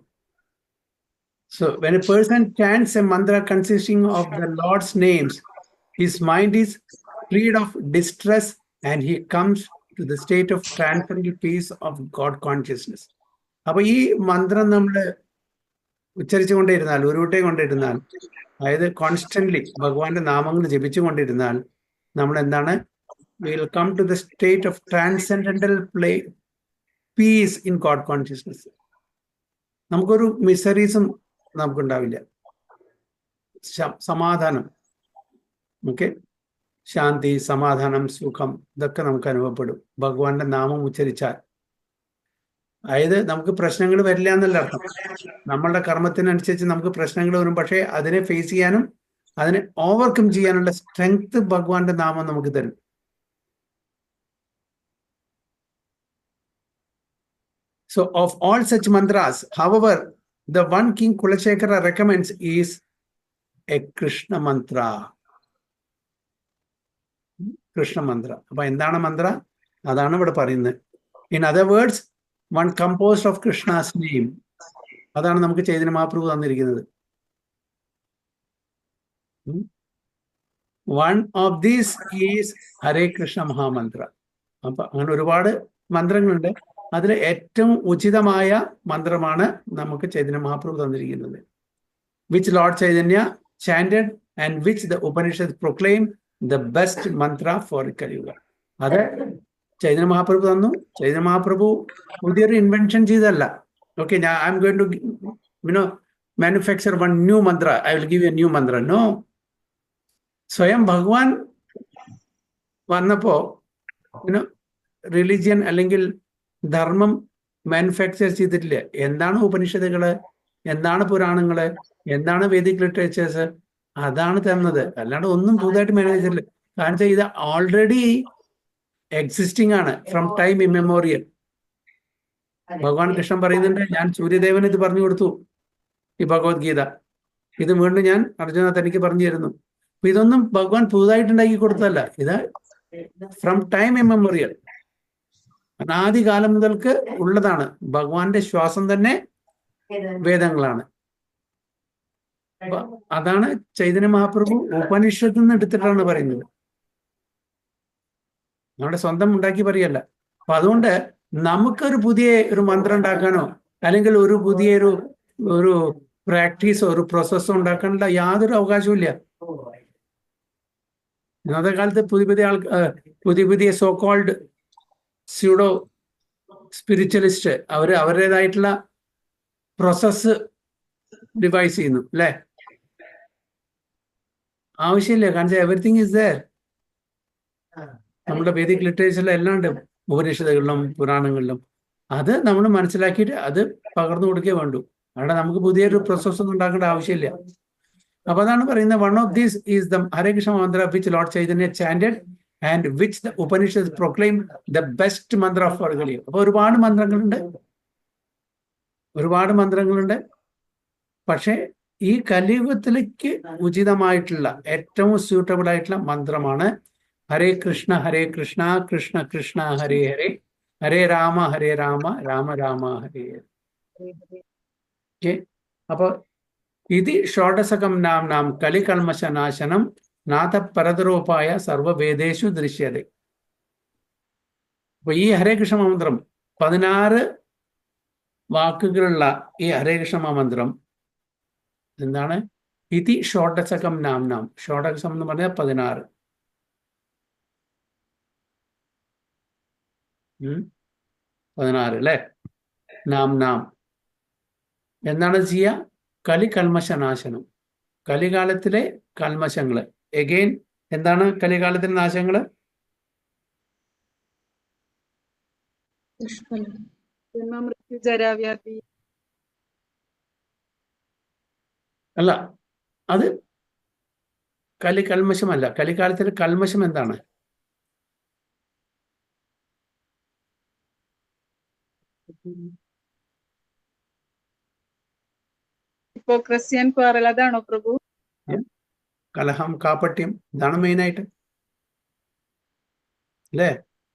So when a person chants a mantra consisting of the Lord's names, his mind is freed of distress and he comes to the state of transcendental peace of God consciousness. അപ്പൊ ഈ മന്ത്രം നമ്മൾ ഉച്ചരിച്ചുകൊണ്ടിരുന്നാൽ, ഉരുവിട്ടുകൊണ്ടിരുന്നാൽ, അതായത് കോൺസ്റ്റന്റ്ലി ഭഗവാന്റെ നാമങ്ങൾ ജപിച്ചുകൊണ്ടിരുന്നാൽ നമ്മൾ എന്താണ്, we will come to the state of transcendental peace in God consciousness. നമുക്കൊരു മിസറീസും നമുക്കുണ്ടാവില്ല, സമാധാനം. ഓക്കെ, ശാന്തി, സമാധാനം, സുഖം, ഇതൊക്കെ നമുക്ക് അനുഭവപ്പെടും ഭഗവാന്റെ നാമം ഉച്ചരിച്ചാൽ. അതായത് നമുക്ക് പ്രശ്നങ്ങൾ വരില്ല എന്നല്ല അർത്ഥം. നമ്മളുടെ കർമ്മത്തിനനുസരിച്ച് നമുക്ക് പ്രശ്നങ്ങൾ വരും, പക്ഷേ അതിനെ ഫേസ് ചെയ്യാനും അതിനെ ഓവർകം ചെയ്യാനുള്ള സ്ട്രെങ്ത് ഭഗവാന്റെ നാമം നമുക്ക് തരും. So of all such mantras, however, the one King Kulashekara recommends is a Krishna mantra. Krishna mantra. അപ്പൊ എന്താണ് മന്ത്ര? അതാണ് ഇവിടെ പറയുന്നത്. In other words, one composed of Krishna's name. അതാണ് നമുക്ക് ചൈതന്യ മഹാപ്രഭു തന്നിരിക്കുന്നത്. One of these is Hare Krishna Mahamantra. അപ്പൊ അങ്ങനെ ഒരുപാട് മന്ത്രങ്ങളുണ്ട്. അതിൽ ഏറ്റവും ഉചിതമായ മന്ത്രമാണ് നമുക്ക് ചൈതന്യ മഹാപ്രഭു തന്നിരിക്കുന്നത്. Which Lord Chaitanya chanted and which the Upanishads proclaim the best mantra for Kali-yuga. അത് ചൈതന്യ മഹാപ്രഭു തന്നു. ചൈതന്യ മഹാപ്രഭു പുതിയൊരു ഇൻവെൻഷൻ ചെയ്തല്ല. Okay, I am going to manufacture one new mantra, I will give a new mantra. No, സ്വയം ഭഗവാൻ വന്നപ്പോ റിലിജിയൻ അല്ലെങ്കിൽ ധർമ്മം മാനുഫാക്ചർ ചെയ്തിട്ടില്ല. എന്താണ് ഉപനിഷത്തുകള്, എന്താണ് പുരാണങ്ങള്, എന്താണ് വേദിക് ലിറ്ററേച്ചേഴ്സ്, അതാണ് തന്നത്. അല്ലാണ്ട് ഒന്നും പുതുതായിട്ട് മാനേജ് ചെയ്തില്ല. കാരണം ഇത് ഓൾറെഡി എക്സിസ്റ്റിംഗ് ആണ് ഫ്രം ടൈം ഇമ്മെമ്മോറിയൽ. ഭഗവാൻ കൃഷ്ണൻ പറയുന്നുണ്ട്, ഞാൻ സൂര്യദേവന് ഇത് പറഞ്ഞു കൊടുത്തു ഈ ഭഗവത്ഗീത, ഇത് വീണ്ടും ഞാൻ അർജുന തനിക്ക് പറഞ്ഞു തരുന്നു. അപ്പൊ ഇതൊന്നും ഭഗവാൻ പുതുതായിട്ടുണ്ടാക്കി കൊടുത്തല്ല, ഇത് ഫ്രം ടൈം ഇമ്മെമ്മോറിയൽ, അനാദികാലം മുതൽക്ക് ഉള്ളതാണ്. ഭഗവാന്റെ ശ്വാസം തന്നെ വേദങ്ങളാണ്. അപ്പൊ അതാണ് ചൈതന്യ മഹാപ്രഭു ഉപനിഷത്തിൽ നിന്ന് എടുത്തിട്ടാണ് പറയുന്നത്, നമ്മുടെ സ്വന്തം ഉണ്ടാക്കി പറയല്ല. അപ്പൊ അതുകൊണ്ട് നമുക്കൊരു പുതിയ ഒരു മന്ത്രം ഉണ്ടാക്കാനോ അല്ലെങ്കിൽ ഒരു പുതിയൊരു ഒരു പ്രാക്ടീസോ ഒരു പ്രോസസ്സോ ഉണ്ടാക്കാനുള്ള യാതൊരു അവകാശവും ഇല്ല. ഇന്നത്തെ കാലത്ത് പുതിയ പുതിയ സോ കോൾഡ് സ്യൂഡോ സ്പിരിച്വലിസ്റ്റ് അവരുടേതായിട്ടുള്ള പ്രോസസ് ഡിവൈസ് ചെയ്യുന്നു അല്ലെ. ആവശ്യമില്ല, കാരണം എവറിത്തിങ് ഇസ് ദയർ. നമ്മുടെ വേദിക് ലിറ്ററേച്ചറിലും എല്ലാം ഉണ്ട്, ഉപനിഷത്തുകളിലും പുരാണങ്ങളിലും. അത് നമ്മൾ മനസ്സിലാക്കിയിട്ട് അത് പകർന്നു കൊടുക്കേ വേണ്ടു. അവിടെ നമുക്ക് പുതിയൊരു പ്രോസസ് ഒന്നും ഉണ്ടാക്കേണ്ട ആവശ്യമില്ല. അപ്പൊ അതാണ് പറയുന്നത്, one of these is the Hare Krishna mantra which lord Chaitanya chanted and which the Upanishad proclaim the best mantra of our Kaliyug. അപ്പൊ ഒരുപാട് മന്ത്രങ്ങളുണ്ട്. പക്ഷെ ഈ കലിയുഗത്തിലേക്ക് ഉചിതമായിട്ടുള്ള ഏറ്റവും സ്യൂട്ടബിൾ ആയിട്ടുള്ള മന്ത്രമാണ് ഹരേ കൃഷ്ണ കൃഷ്ണ കൃഷ്ണ ഹരേ ഹരേ, ഹരേ രാമ രാമ രാമ ഹരേ ഹരേ. ഓക്കെ, അപ്പൊ ഇത് ഷോഡശകം നാം കലികൽമശനാശനം നാഥ പരതരോപായ സർവവേദേഷു ദൃശ്യത. അപ്പൊ ഈ ഹരേ കൃഷ്ണ മന്ത്രം 16 വാക്കുകളുള്ള ഈ ഹരേ കൃഷ്ണ മന്ത്രം എന്താണ്? ഇതി ഷോഡശകം നാം. ഷോഡശകം എന്ന് പറഞ്ഞാൽ 16. 16 അല്ലെ. നാം എന്താണ് ചെയ്യുക? കലികൽമശനാശനം, കലികാലത്തിലെ കൽമശങ്ങള്. എഗെയിൻ എന്താണ് കലികാലത്തിലെ നാശങ്ങള്? ജന്മ മൃത്യു ജരാവ്യാധി. അല്ല, അത് കൽമശമല്ല. കലികാലത്തിലെ കൽമശം എന്താണ്? ഹിപ്പോക്രസി ആൻഡ് ക്വാറൽ, അതാണോ പ്രഭു? കലഹം, കാപ്പട്യം, ഇതാണ് മെയിനായിട്ട് അല്ലേ.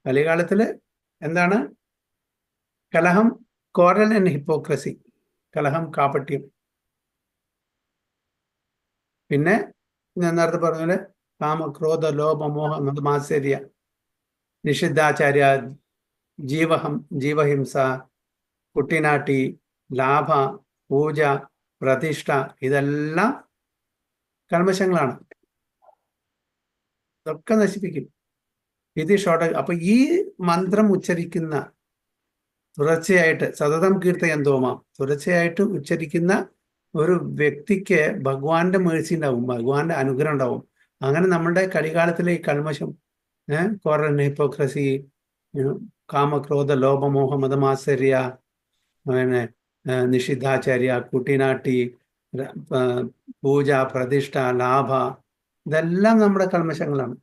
കലികാലത്തില് എന്താണ്? കലഹം, ക്വാറൽ ആൻഡ് ഹിപ്പോക്രസി. കലഹം, കാപ്പട്യം. പിന്നെ ഞാൻ നേരത്തെ പറഞ്ഞ കാമ, ക്രോധ, ലോഭ, മോഹ, മാത്സര്യ, നിഷിദ്ധാചാര്യ, ജീവഹിംസ, കുട്ടിനാട്ടി, ലാഭ, പൂജ, പ്രതിഷ്ഠ, ഇതെല്ലാം കൽമശങ്ങളാണ്. ഇതൊക്കെ നശിപ്പിക്കും. ഇത് അപ്പൊ ഈ മന്ത്രം ഉച്ചരിക്കുന്ന തുടർച്ചയായിട്ട് സതതം കീർത്തയന്തോമാം, തുടർച്ചയായിട്ട് ഉച്ചരിക്കുന്ന ഒരു വ്യക്തിക്ക് ഭഗവാന്റെ മേഴ്സി ഉണ്ടാവും, ഭഗവാന്റെ അനുഗ്രഹം ഉണ്ടാവും. അങ്ങനെ നമ്മുടെ കലികാലത്തിലെ ഈ കൽമശം, ക്വാറൽ, ഹിപ്പോക്രസി, കാമക്രോധ, ലോഭമോഹ, മതമാത്സര്യ, പിന്നെ നിഷിദ്ധാചാര്യ, കുട്ടിനാട്ടി, പൂജ, പ്രതിഷ്ഠ, ലാഭ, ഇതെല്ലാം നമ്മുടെ കൽമശങ്ങളാണ്.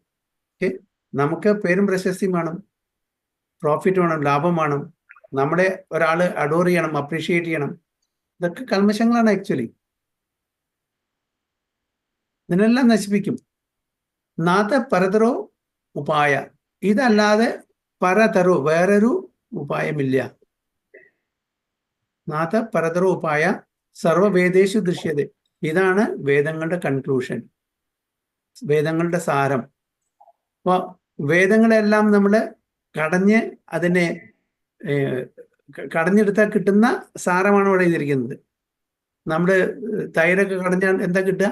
ഓക്കെ, നമുക്ക് പേരും പ്രശസ്തിയും വേണം, പ്രോഫിറ്റ് വേണം, ലാഭം വേണം, നമ്മളെ ഒരാൾ അഡോർ ചെയ്യണം, അപ്രീഷിയേറ്റ് ചെയ്യണം. ഇതൊക്കെ കൽമശങ്ങളാണ് ആക്ച്വലി. ഇതിനെല്ലാം നശിപ്പിക്കും. നാഥ പരതരോ ഉപായ, ഇതല്ലാതെ പരതരോ വേറൊരു ഉപായമില്ല. നാഥ പരതരോ ഉപായ സർവവേദേഷു ദൃശ്യത. ഇതാണ് വേദങ്ങളുടെ കൺക്ലൂഷൻ, വേദങ്ങളുടെ സാരം. അപ്പൊ വേദങ്ങളെല്ലാം നമ്മൾ അതിനെ കടഞ്ഞെടുത്താൽ കിട്ടുന്ന സാരമാണ് ഇവിടെ എഴുതിയിരിക്കുന്നത്. നമ്മുടെ തൈരൊക്കെ കടഞ്ഞാൽ എന്താ കിട്ടുക?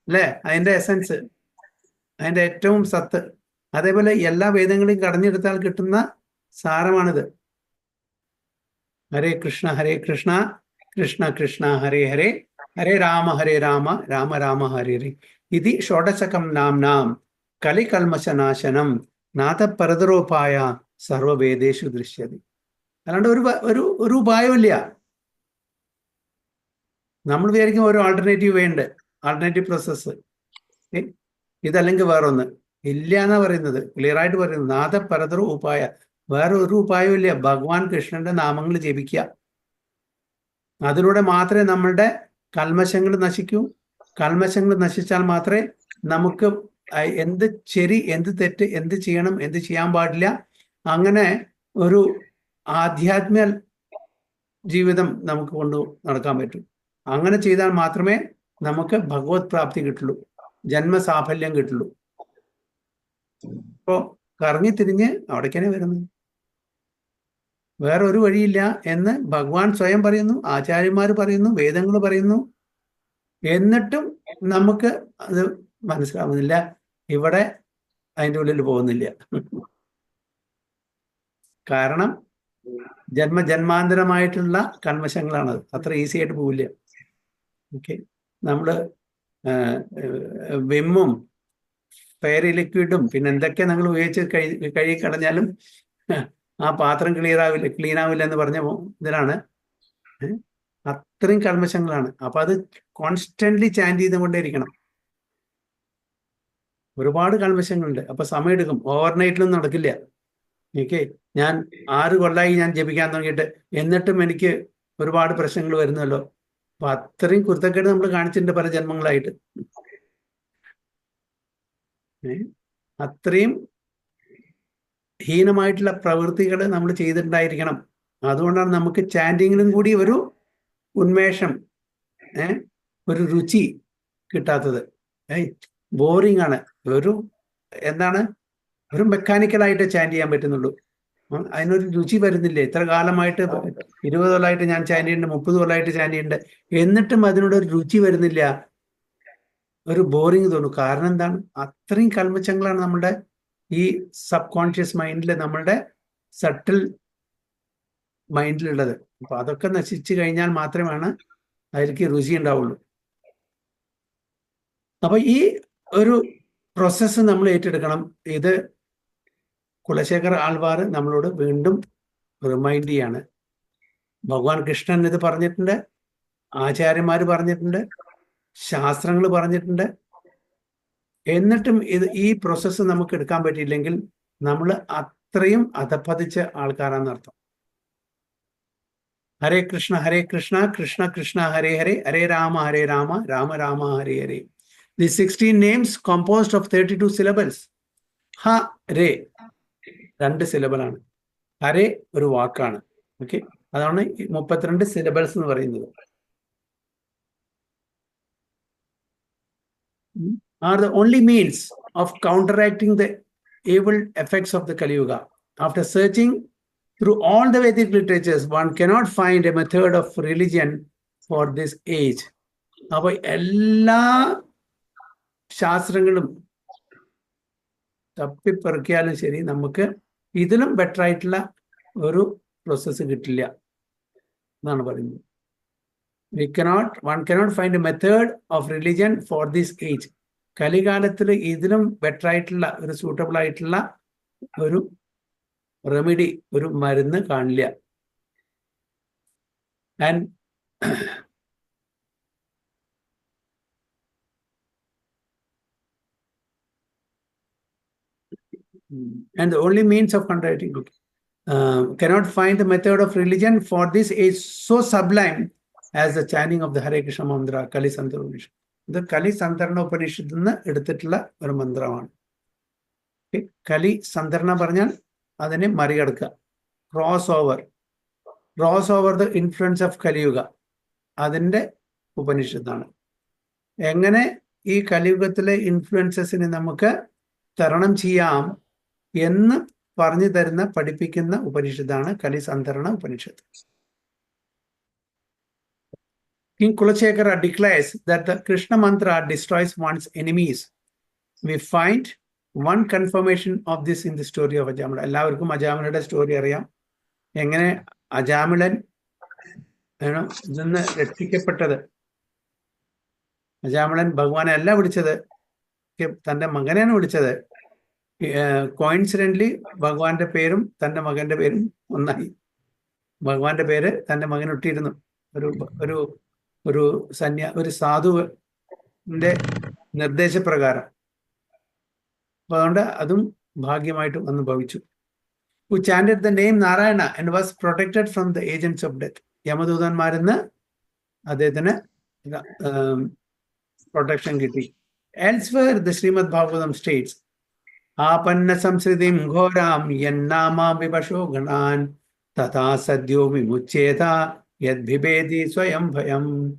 അല്ലേ? അതിന്റെ എസൻസ്, അതിന്റെ ഏറ്റവും സത്ത്. അതേപോലെ എല്ലാ വേദങ്ങളെയും കടഞ്ഞെടുത്താൽ കിട്ടുന്ന സാരമാണിത്. ഹരേ കൃഷ്ണ കൃഷ്ണ കൃഷ്ണ ഹരേ ഹരേ, ഹരേ രാമ രാമ രാമ ഹരേ ഹരേ. ഇതി ഷോഡശകം നാം കലികൽമശനാശനം നാഥ പരതരോപായ സർവവേദേഷു ദൃശ്യത. അല്ലാണ്ട് ഒരു ഉപായമില്ല. നമ്മൾ വിചാരിക്കും ഓരോ ആൾട്ടർനേറ്റീവ് വേണ്ട, ആൾട്ടർനേറ്റീവ് പ്രോസസ്സ്, ഇതല്ലെങ്കിൽ വേറൊന്ന് ഇല്ല എന്നാ പറയുന്നത്, ക്ലിയർ ആയിട്ട് പറയുന്നത്. നാഥ പരതരോ ഉപായ, വേറെ ഒരു ഉപായവും ഇല്ല. ഭഗവാൻ കൃഷ്ണന്റെ നാമങ്ങൾ ജപിക്കുക. അതിലൂടെ മാത്രമേ നമ്മളുടെ കൽമശങ്ങൾ നശിക്കൂ. കൽമശങ്ങൾ നശിച്ചാൽ മാത്രമേ നമുക്ക് എന്ത് ശരി, എന്ത് തെറ്റ്, എന്ത് ചെയ്യണം, എന്ത് ചെയ്യാൻ പാടില്ല, അങ്ങനെ ഒരു ആധ്യാത്മിക ജീവിതം നമുക്ക് കൊണ്ട് നടക്കാൻ പറ്റും. അങ്ങനെ ചെയ്താൽ മാത്രമേ നമുക്ക് ഭഗവത് പ്രാപ്തി കിട്ടുള്ളൂ, ജന്മസാഫല്യം കിട്ടുള്ളൂ. ഇപ്പോ കറങ്ങി തിരിഞ്ഞ് അവിടേക്കനെ വരുന്നത്, വേറെ ഒരു വഴിയില്ല എന്ന് ഭഗവാൻ സ്വയം പറയുന്നു, ആചാര്യന്മാർ പറയുന്നു, വേദങ്ങൾ പറയുന്നു. എന്നിട്ടും നമുക്ക് അത് മനസ്സിലാവുന്നില്ല, ഇവിടെ അതിൻ്റെ ഉള്ളിൽ പോകുന്നില്ല. കാരണം ജന്മജന്മാന്തരമായിട്ടുള്ള കന്മശങ്ങളാണത്, അത്ര ഈസി ആയിട്ട് പോവില്ല. ഓക്കെ, നമ്മൾ വിമ്മും ഫെയറി ലിക്വിഡും പിന്നെ എന്തൊക്കെ നിങ്ങൾ ഉപയോഗിച്ച് കഴുകി കളഞ്ഞാലും ആ പാത്രം ക്ലീൻ ആവില്ല എന്ന് പറഞ്ഞ ഇതിലാണ്. അത്രയും കൽമശങ്ങളാണ്. അപ്പൊ അത് കോൺസ്റ്റന്റ്ലി ചാൻറ്റ് ചെയ്തുകൊണ്ടേയിരിക്കണം. ഒരുപാട് കൽമശങ്ങളുണ്ട്. അപ്പൊ സമയമെടുക്കും, ഓവർനൈറ്റിലൊന്നും നടക്കില്ല. ഓക്കെ, ഞാൻ 6 കൊല്ലമായി ഞാൻ ജപിക്കാൻ തുടങ്ങിയിട്ട്, എന്നിട്ടും എനിക്ക് ഒരുപാട് പ്രശ്നങ്ങൾ വരുന്നല്ലോ. അപ്പൊ അത്രയും കുരുത്തക്കേട് നമ്മൾ കാണിച്ചിട്ടുണ്ട് പല ജന്മങ്ങളായിട്ട്. അത്രയും ഹീനമായിട്ടുള്ള പ്രവൃത്തികൾ നമ്മൾ ചെയ്തിട്ടുണ്ടായിരിക്കണം. അതുകൊണ്ടാണ് നമുക്ക് ചാൻറ്റിങ്ങിലും കൂടി ഒരു ഉന്മേഷം, ഒരു രുചി കിട്ടാത്തത്. ബോറിംഗ് ആണ്. എന്താണ്, ഒരു മെക്കാനിക്കലായിട്ട് ചാൻറ്റ് ചെയ്യാൻ പറ്റുന്നുള്ളൂ. അതിനൊരു രുചി വരുന്നില്ലേ. ഇത്ര കാലമായിട്ട് 20 കൊല്ലമായിട്ട് ഞാൻ ചാൻറ്റ് ചെയ്യുന്നുണ്ട്, 30 കൊല്ലമായിട്ട് ചാൻറ്റ് ചെയ്യുന്നുണ്ട്, എന്നിട്ടും അതിനോടൊരു രുചി വരുന്നില്ല, ഒരു ബോറിങ് തോന്നും. കാരണം എന്താണ്, അത്രയും കൽമച്ചങ്ങളാണ് നമ്മുടെ ഈ സബ് കോൺഷ്യസ് മൈൻഡിൽ, നമ്മളുടെ സട്ടിൽ മൈൻഡിലുള്ളത്. അപ്പൊ അതൊക്കെ നശിച്ചു കഴിഞ്ഞാൽ മാത്രമാണ് അതിലേക്ക് രുചി ഉണ്ടാവുള്ളൂ. അപ്പൊ ഈ ഒരു പ്രോസസ്സ് നമ്മൾ ഏറ്റെടുക്കണം. ഇത് കുലശേഖർ ആൾവാർ നമ്മളോട് വീണ്ടും റിമൈൻഡ് ചെയ്യാണ്. ഭഗവാൻ കൃഷ്ണൻ ഇത് പറഞ്ഞിട്ടുണ്ട്, ആചാര്യന്മാർ പറഞ്ഞിട്ടുണ്ട്, ശാസ്ത്രങ്ങൾ പറഞ്ഞിട്ടുണ്ട്. എന്നിട്ടും ഈ പ്രോസസ്സ് നമുക്ക് എടുക്കാൻ പറ്റിയില്ലെങ്കിൽ നമ്മൾ അത്രയും അധപ്പതിച്ച ആൾക്കാരാണെന്നർത്ഥം. Hare Krishna Krishna Krishna Hare Hare, Hare Rama Rama Rama Hare Hare. The 16 names composed of 32 syllables. ഹ രേ 2 സിലബിളാണ്, ഹരേ ഒരു വാക്കാണ്. ഓക്കെ, അതാണ് 32 syllables എന്ന് പറയുന്നത്. Are the only means of counteracting the evil effects of the Kali Yuga. After searching through all the Vedic literatures, one cannot find a method of religion for this age. അപ്പോൾ എല്ലാ ശാസ്ത്രങ്ങളും തപ്പിപ്പെറുക്കിയാലും ശരി, നമുക്ക് ഇതിലും better ആയിട്ടുള്ള ഒരു process കിട്ടില്ല എന്നാണ് പറയുന്നത്. One cannot find a method of religion for this age. കലികാലത്തിൽ ഇതിലും ബെറ്റർ ആയിട്ടുള്ള ഒരു സൂട്ടബിൾ ആയിട്ടുള്ള ഒരു റെമിഡി, ഒരു മരുന്ന് കാണില്ല. And the only means of counteracting cannot find the method of religion for this age so sublime as the chanting of the Hare Krishna mantra, Kali Santarna Upanishad. ഇത് കലി സന്തരണ ഉപനിഷത്തിൽ നിന്ന് എടുത്തിട്ടുള്ള ഒരു മന്ത്രമാണ്. കലി സന്തരണ പറഞ്ഞാൽ അതിനെ മറികടക്കുക, cross over the influence of Kaliyuga, അതിൻ്റെ ഉപനിഷത്താണ്. എങ്ങനെ ഈ കലിയുഗത്തിലെ ഇൻഫ്ലുവൻസസിനെ നമുക്ക് തരണം ചെയ്യാം എന്ന് പറഞ്ഞു തരുന്ന, പഠിപ്പിക്കുന്ന ഉപനിഷത്താണ് കലി സന്തരണ ഉപനിഷത്ത്. King Kulashekara declares that the Krishna mantra destroys one's enemies. We find one confirmation of this in the story of Ajamila. എല്ലാവർക്കും അജാമിലയുടെ സ്റ്റോറി അറിയാം. എങ്ങനെ അജാമിലൻ നിന്ന് രക്ഷിക്കപ്പെട്ടത്. അജാമിലൻ ഭഗവാനെ അല്ല വിളിച്ചത്, തൻ്റെ മകനെയാണ് വിളിച്ചത്. കോയിൻസിഡൻ്റലി ഭഗവാന്റെ പേരും തൻ്റെ മകന്റെ പേരും ഒന്നായി. ഭഗവാന്റെ പേര് തൻ്റെ മകനിട്ടിരുന്നു, ഒരു സാധുവിന്റെ നിർദ്ദേശപ്രകാരം. അപ്പൊ അതുകൊണ്ട് അതും ഭാഗ്യമായിട്ട് വന്ന് ഭവിച്ചു. Who chanted the name Narayana and was protected from the agents of death. യമദൂതന്മാരെന്ന് അദ്ദേഹത്തിന് പ്രൊട്ടക്ഷൻ കിട്ടി. Elsewhere the Srimad Bhagavatam states, ആപന്ന സംസൃതിം ഘോരാം യന്നാമാ വിപശോ ഗണാൻ തഥാ സദ്യോ വിമുച്യേത Yad bhibedi swayam bhayam.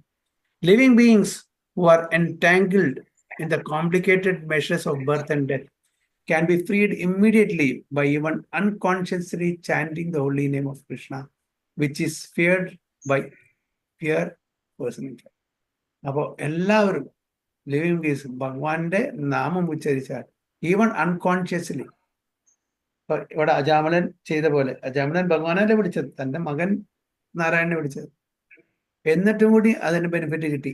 Living beings who are entangled in the complicated meshes of birth and death can be freed immediately by even unconsciously chanting the holy name of Krishna, which is feared by fear person. അപ്പോൾ എല്ലാവരും living beings ഭഗവാന്റെ നാമം ഉച്ചരിച്ചാൽ even unconsciously, ഇപ്പൊ ഇവിടെ അജാമലൻ ചെയ്ത പോലെ, അജാമലൻ ഭഗവാനല്ലേ വിളിച്ചത്, തന്റെ മകൻ നാരായണനെ വിളിച്ചത്, എന്നിട്ടും കൂടി അതിന് ബെനിഫിറ്റ് കിട്ടി.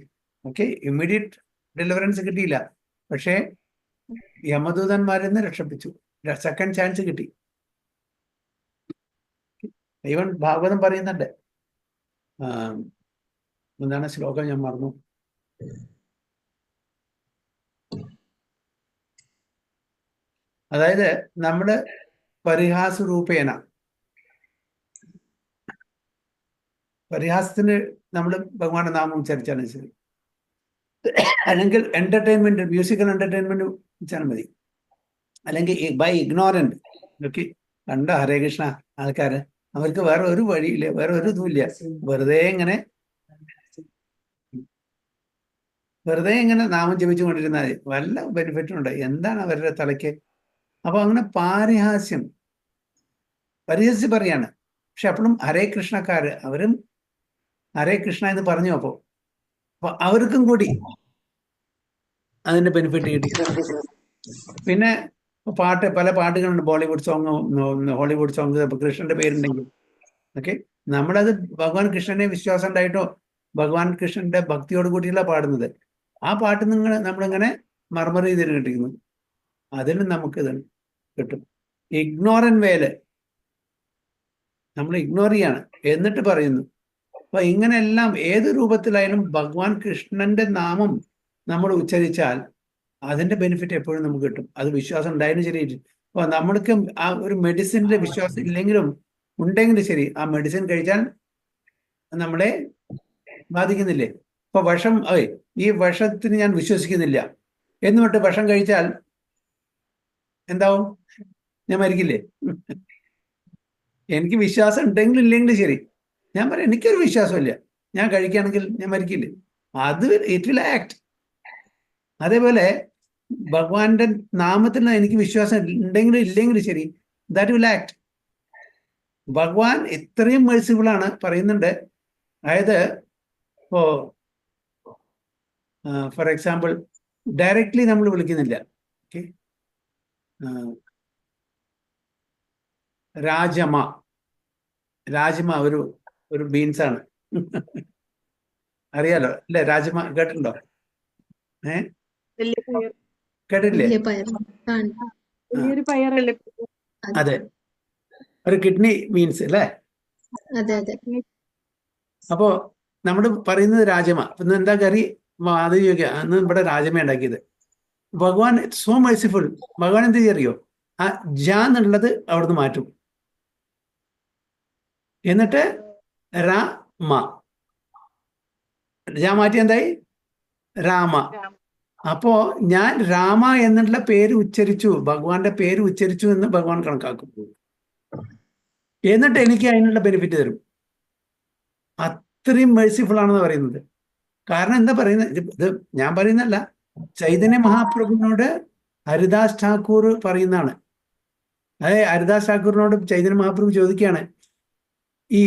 ഓക്കെ, ഇമ്മീഡിയറ്റ് ഡെലിവറൻസ് കിട്ടിയില്ല, പക്ഷേ യമദൂതന്മാരിൽ നിന്ന് രക്ഷപ്പിച്ചു, സെക്കൻഡ് ചാൻസ് കിട്ടി. ഈവൻ ഭാഗവതം പറയുന്നുണ്ട്, എന്താണ് ശ്ലോകം ഞാൻ മറന്നു, അതായത് നമ്മള് പരിഹാസരൂപേണ, പരിഹാസത്തിന് നമ്മൾ ഭഗവാന്റെ നാമം ഉച്ചരിച്ചാണ് ശരി, അല്ലെങ്കിൽ എന്റർടൈൻമെന്റ്, മ്യൂസിക്കൽ എന്റർടൈൻമെന്റ് വെച്ചാൽ മതി, അല്ലെങ്കിൽ ബൈ ഇഗ്നോറന്റ്. ഓക്കെ, കണ്ട ഹരേ കൃഷ്ണ ആൾക്കാര്, അവർക്ക് വേറെ ഒരു വഴിയില്ല, വേറെ ഒരു ഇതുമില്ല, വെറുതെ ഇങ്ങനെ നാമം ജപിച്ചു കൊണ്ടിരുന്നാൽ വല്ല ബെനിഫിറ്റും ഉണ്ട്, എന്താണ് അവരുടെ തലയ്ക്ക്? അപ്പൊ അങ്ങനെ പരിഹസിച്ച് പറയാണ്. പക്ഷെ അപ്പോഴും ഹരേ കൃഷ്ണക്കാര് അവരും ഹരേ കൃഷ്ണ എന്ന് പറഞ്ഞു. അപ്പൊ അവർക്കും കൂടി അതിന്റെ ബെനിഫിറ്റ് കിട്ടി. പിന്നെ പല പാട്ടുകളുണ്ട്, ബോളിവുഡ് സോങ്, ഹോളിവുഡ് സോങ്, ഇപ്പൊ കൃഷ്ണന്റെ പേരുണ്ടെങ്കിൽ ഓക്കെ, നമ്മളത് ഭഗവാൻ കൃഷ്ണനെ വിശ്വാസം ഉണ്ടായിട്ടോ ഭഗവാൻ കൃഷ്ണന്റെ ഭക്തിയോട് കൂടിയുള്ള പാടുന്നത്. ആ പാട്ട് നമ്മളിങ്ങനെ മർമർ ചെയ്തിട്ട് കിട്ടിക്കുന്നു, അതിനും നമുക്ക് ഇത് കിട്ടും. ഇഗ്നോറൻ വേല് നമ്മൾ ഇഗ്നോർ ചെയ്യാണ്, എന്നിട്ട് പറയുന്നു. അപ്പൊ ഇങ്ങനെയെല്ലാം ഏത് രൂപത്തിലായാലും ഭഗവാൻ കൃഷ്ണന്റെ നാമം നമ്മൾ ഉച്ചരിച്ചാൽ അതിന്റെ ബെനിഫിറ്റ് എപ്പോഴും നമുക്ക് കിട്ടും. അത് വിശ്വാസം ഉണ്ടായാലും ശരി. അപ്പൊ നമ്മൾക്ക് ആ ഒരു മെഡിസിന്റെ വിശ്വാസം ഇല്ലെങ്കിലും ഉണ്ടെങ്കിലും ശരി, ആ മെഡിസിൻ കഴിച്ചാൽ നമ്മളെ ബാധിക്കുന്നില്ലേ? ഇപ്പൊ വിഷം, ഈ വിഷത്തിന് ഞാൻ വിശ്വസിക്കുന്നില്ല എന്നിട്ട് വിഷം കഴിച്ചാൽ എന്താവും? ഞാൻ മരിക്കില്ലേ? എനിക്ക് വിശ്വാസം ഉണ്ടെങ്കിലും ഇല്ലെങ്കിലും ശരി, ഞാൻ പറയാം എനിക്കൊരു വിശ്വാസമില്ല, ഞാൻ കഴിക്കുകയാണെങ്കിൽ ഞാൻ മരിക്കില്ലേ? അത് ഇറ്റ് വിൽ ആക്ട്. അതേപോലെ ഭഗവാന്റെ നാമത്തിൽ എനിക്ക് വിശ്വാസം ഉണ്ടെങ്കിലും ഇല്ലെങ്കിലും ശരി, ദാറ്റ് വിൽ ആക്ട്. ഭഗവാൻ ഇത്രയും മെഴ്സിഫുൾ ആണ്, പറയുന്നുണ്ട്. അതായത് ഇപ്പോ ഫോർ എക്സാമ്പിൾ ഡയറക്ട്ലി നമ്മൾ വിളിക്കുന്നില്ല. ഓക്കെ, രാജമ ഒരു ബീൻസ് ആണ്. അറിയാലോ അല്ലെ? രാജമ കേട്ടിട്ടുണ്ടോ? കേട്ടില്ലേ? അതെ, ഒരു കിഡ്നി ബീൻസ് അല്ലേ? അപ്പോ നമ്മൾ പറയുന്നത് രാജമ. ഇന്ന് എന്താ കറി? അത് ചോദിക്കുക, അന്ന് ഇവിടെ രാജമ ഉണ്ടാക്കിയത്. ഭഗവാൻ സോ മെഴ്സിഫുൾ. ഭഗവാൻ എന്ത് ചെയ്യോ? ആ ജ എന്നുള്ളത് അവിടുന്ന് മാറ്റും, എന്നിട്ട് രാമ, ജ മാറ്റി എന്തായി? രാമ. അപ്പോ ഞാൻ രാമ എന്നുള്ള പേര് ഉച്ചരിച്ചു, ഭഗവാന്റെ പേര് ഉച്ചരിച്ചു എന്ന് ഭഗവാൻ കണക്കാക്കും. എന്നിട്ട് എനിക്ക് അതിനുള്ള ബെനിഫിറ്റ് തരും. അത്രയും മെഴ്സിഫുൾ ആണെന്ന് പറയുന്നത്. കാരണം എന്താ പറയുന്നത്? ഇത് ഞാൻ പറയുന്നല്ല, ചൈതന്യ മഹാപ്രഭുവിനോട് ഹരിദാസ് ഠാക്കൂർ പറയുന്നതാണ്. അതായത് ഹരിദാസ് ഠാക്കൂറിനോട് ചൈതന്യ മഹാപ്രഭു ചോദിക്കുകയാണ്, ഈ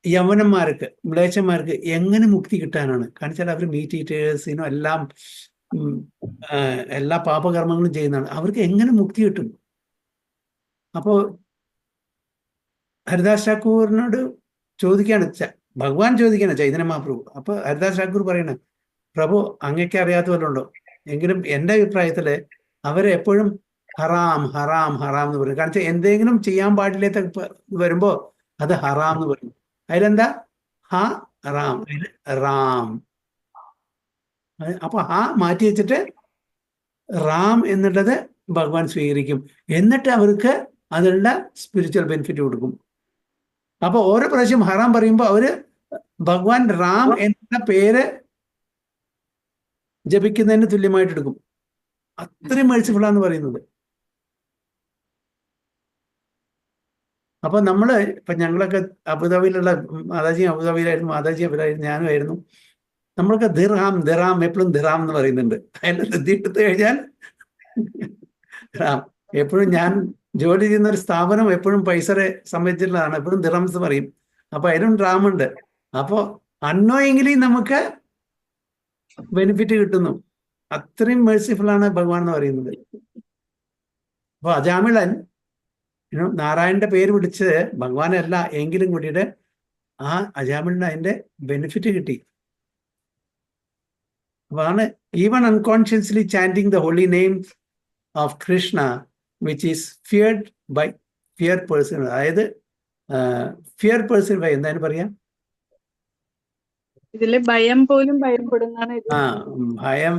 യവനന്മാർക്ക്, മ്ലേച്ഛന്മാർക്ക് എങ്ങനെ മുക്തി കിട്ടാനാണ്? കാരണം വെച്ചാൽ അവർ മീറ്റ് ഈറ്റേഴ്സിനും എല്ലാ പാപകർമ്മങ്ങളും ചെയ്യുന്നതാണ്, അവർക്ക് എങ്ങനെ മുക്തി കിട്ടും? അപ്പോ ഹരിദാസ് ഠാക്കൂറിനോട് ചോദിക്കുകയാണ്, ഭഗവാൻ ചോദിക്കുകയാണ് ചൈതന്യ മഹാപ്രഭു. അപ്പൊ ഹരിദാസ് ഠാക്കൂർ പറയണ, പ്രഭു അങ്ങക്ക് അറിയാത്ത വല്ലതും ഉണ്ടോ? എങ്കിലും എൻ്റെ അഭിപ്രായത്തില് അവരെ എപ്പോഴും ഹറാം ഹറാം ഹറാം എന്ന് പറയും. കാരണം വെച്ചാൽ എന്തെങ്കിലും ചെയ്യാൻ പാടില്ലാത്ത വരുമ്പോ അത് ഹറാം എന്ന് പറയും. അതിലെന്താ? റാം, റാം. അപ്പൊ മാറ്റി വെച്ചിട്ട് റാം എന്നുള്ളത് ഭഗവാൻ സ്വീകരിക്കും, എന്നിട്ട് അവർക്ക് അതിനുള്ള സ്പിരിച്വൽ ബെനിഫിറ്റ് കൊടുക്കും. അപ്പൊ ഓരോ പ്രാവശ്യം ഹറാം പറയുമ്പോൾ അവര് ഭഗവാൻ റാം എന്ന പേര് ജപിക്കുന്നതിന് തുല്യമായിട്ട് എടുക്കും. അത്രയും മെഴ്സിഫുൾ ആണെന്ന് പറയുന്നത്. അപ്പൊ നമ്മള് ഇപ്പൊ ഞങ്ങളൊക്കെ അബുദാബിയിലുള്ള അബുദാബിയിലായിരുന്നു, മാതാജി അവരായിരുന്നു, ഞാനുമായിരുന്നു. നമ്മൾക്ക് ദിറാം എപ്പോഴും ദിറാം എന്ന് പറയുന്നുണ്ട്. അതിന്റെ ശ്രദ്ധയെടുത്ത് കഴിഞ്ഞാൽ ദിറാം. എപ്പോഴും ഞാൻ ജോലി ചെയ്യുന്ന ഒരു സ്ഥാപനം എപ്പോഴും പൈസയെ സംബന്ധിച്ചിട്ടുള്ളതാണ്, എപ്പോഴും ദിറംസ് പറയും. അപ്പൊ അതിലും ഡ്രാമുണ്ട്. അപ്പോ അൺനോയിങ്ലി നമുക്ക് ബെനിഫിറ്റ് കിട്ടുന്നു. അത്രയും മേഴ്സിഫുൾ ആണ് ഭഗവാൻ എന്ന് പറയുന്നത്. അപ്പൊ അജാമിളൻ നാരായണന്റെ പേര് വിളിച്ച് ഭഗവാനല്ല എങ്കിലും കൂടിയിട്ട് ആ അജാമിളിന് അതിന്റെ ബെനിഫിറ്റ് കിട്ടി. അതാണ് even unconsciously chanting the holy names of Krishna which is feared by fear person. അതായത് ഫിയർ പേഴ്സൺ ബൈ എന്താണ് പറയാ, ഇതില് ഭയം പോലും ഭയപ്പെടുന്നതാണ് ഇത്. ഭയം,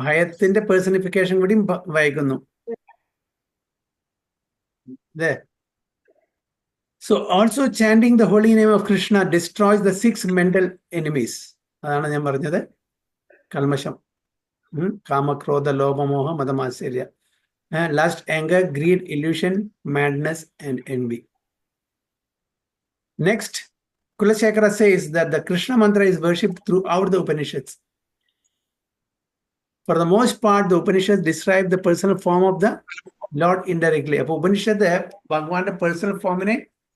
ഭയത്തിന്റെ പേഴ്സണിഫിക്കേഷൻ കൂടി വഹിക്കുന്നു. So also chanting the holy name of Krishna destroys the 6 mental enemies. അതാണ് ഞാൻ പറഞ്ഞത്. കൽമശം, കാമക്രോധ ലോഭമോഹ മതമാശ്ചര്യ, lust, anger, greed, illusion, madness and envy. Next, Kulashekara says that the Krishna mantra is worshipped throughout the Upanishads. For the most part, the Upanishads describe the personal form of the Lord indirectly. അപ്പോൾ ഉപനിഷത്ത് ഭഗവാന്റെ personal ഫോമിനെ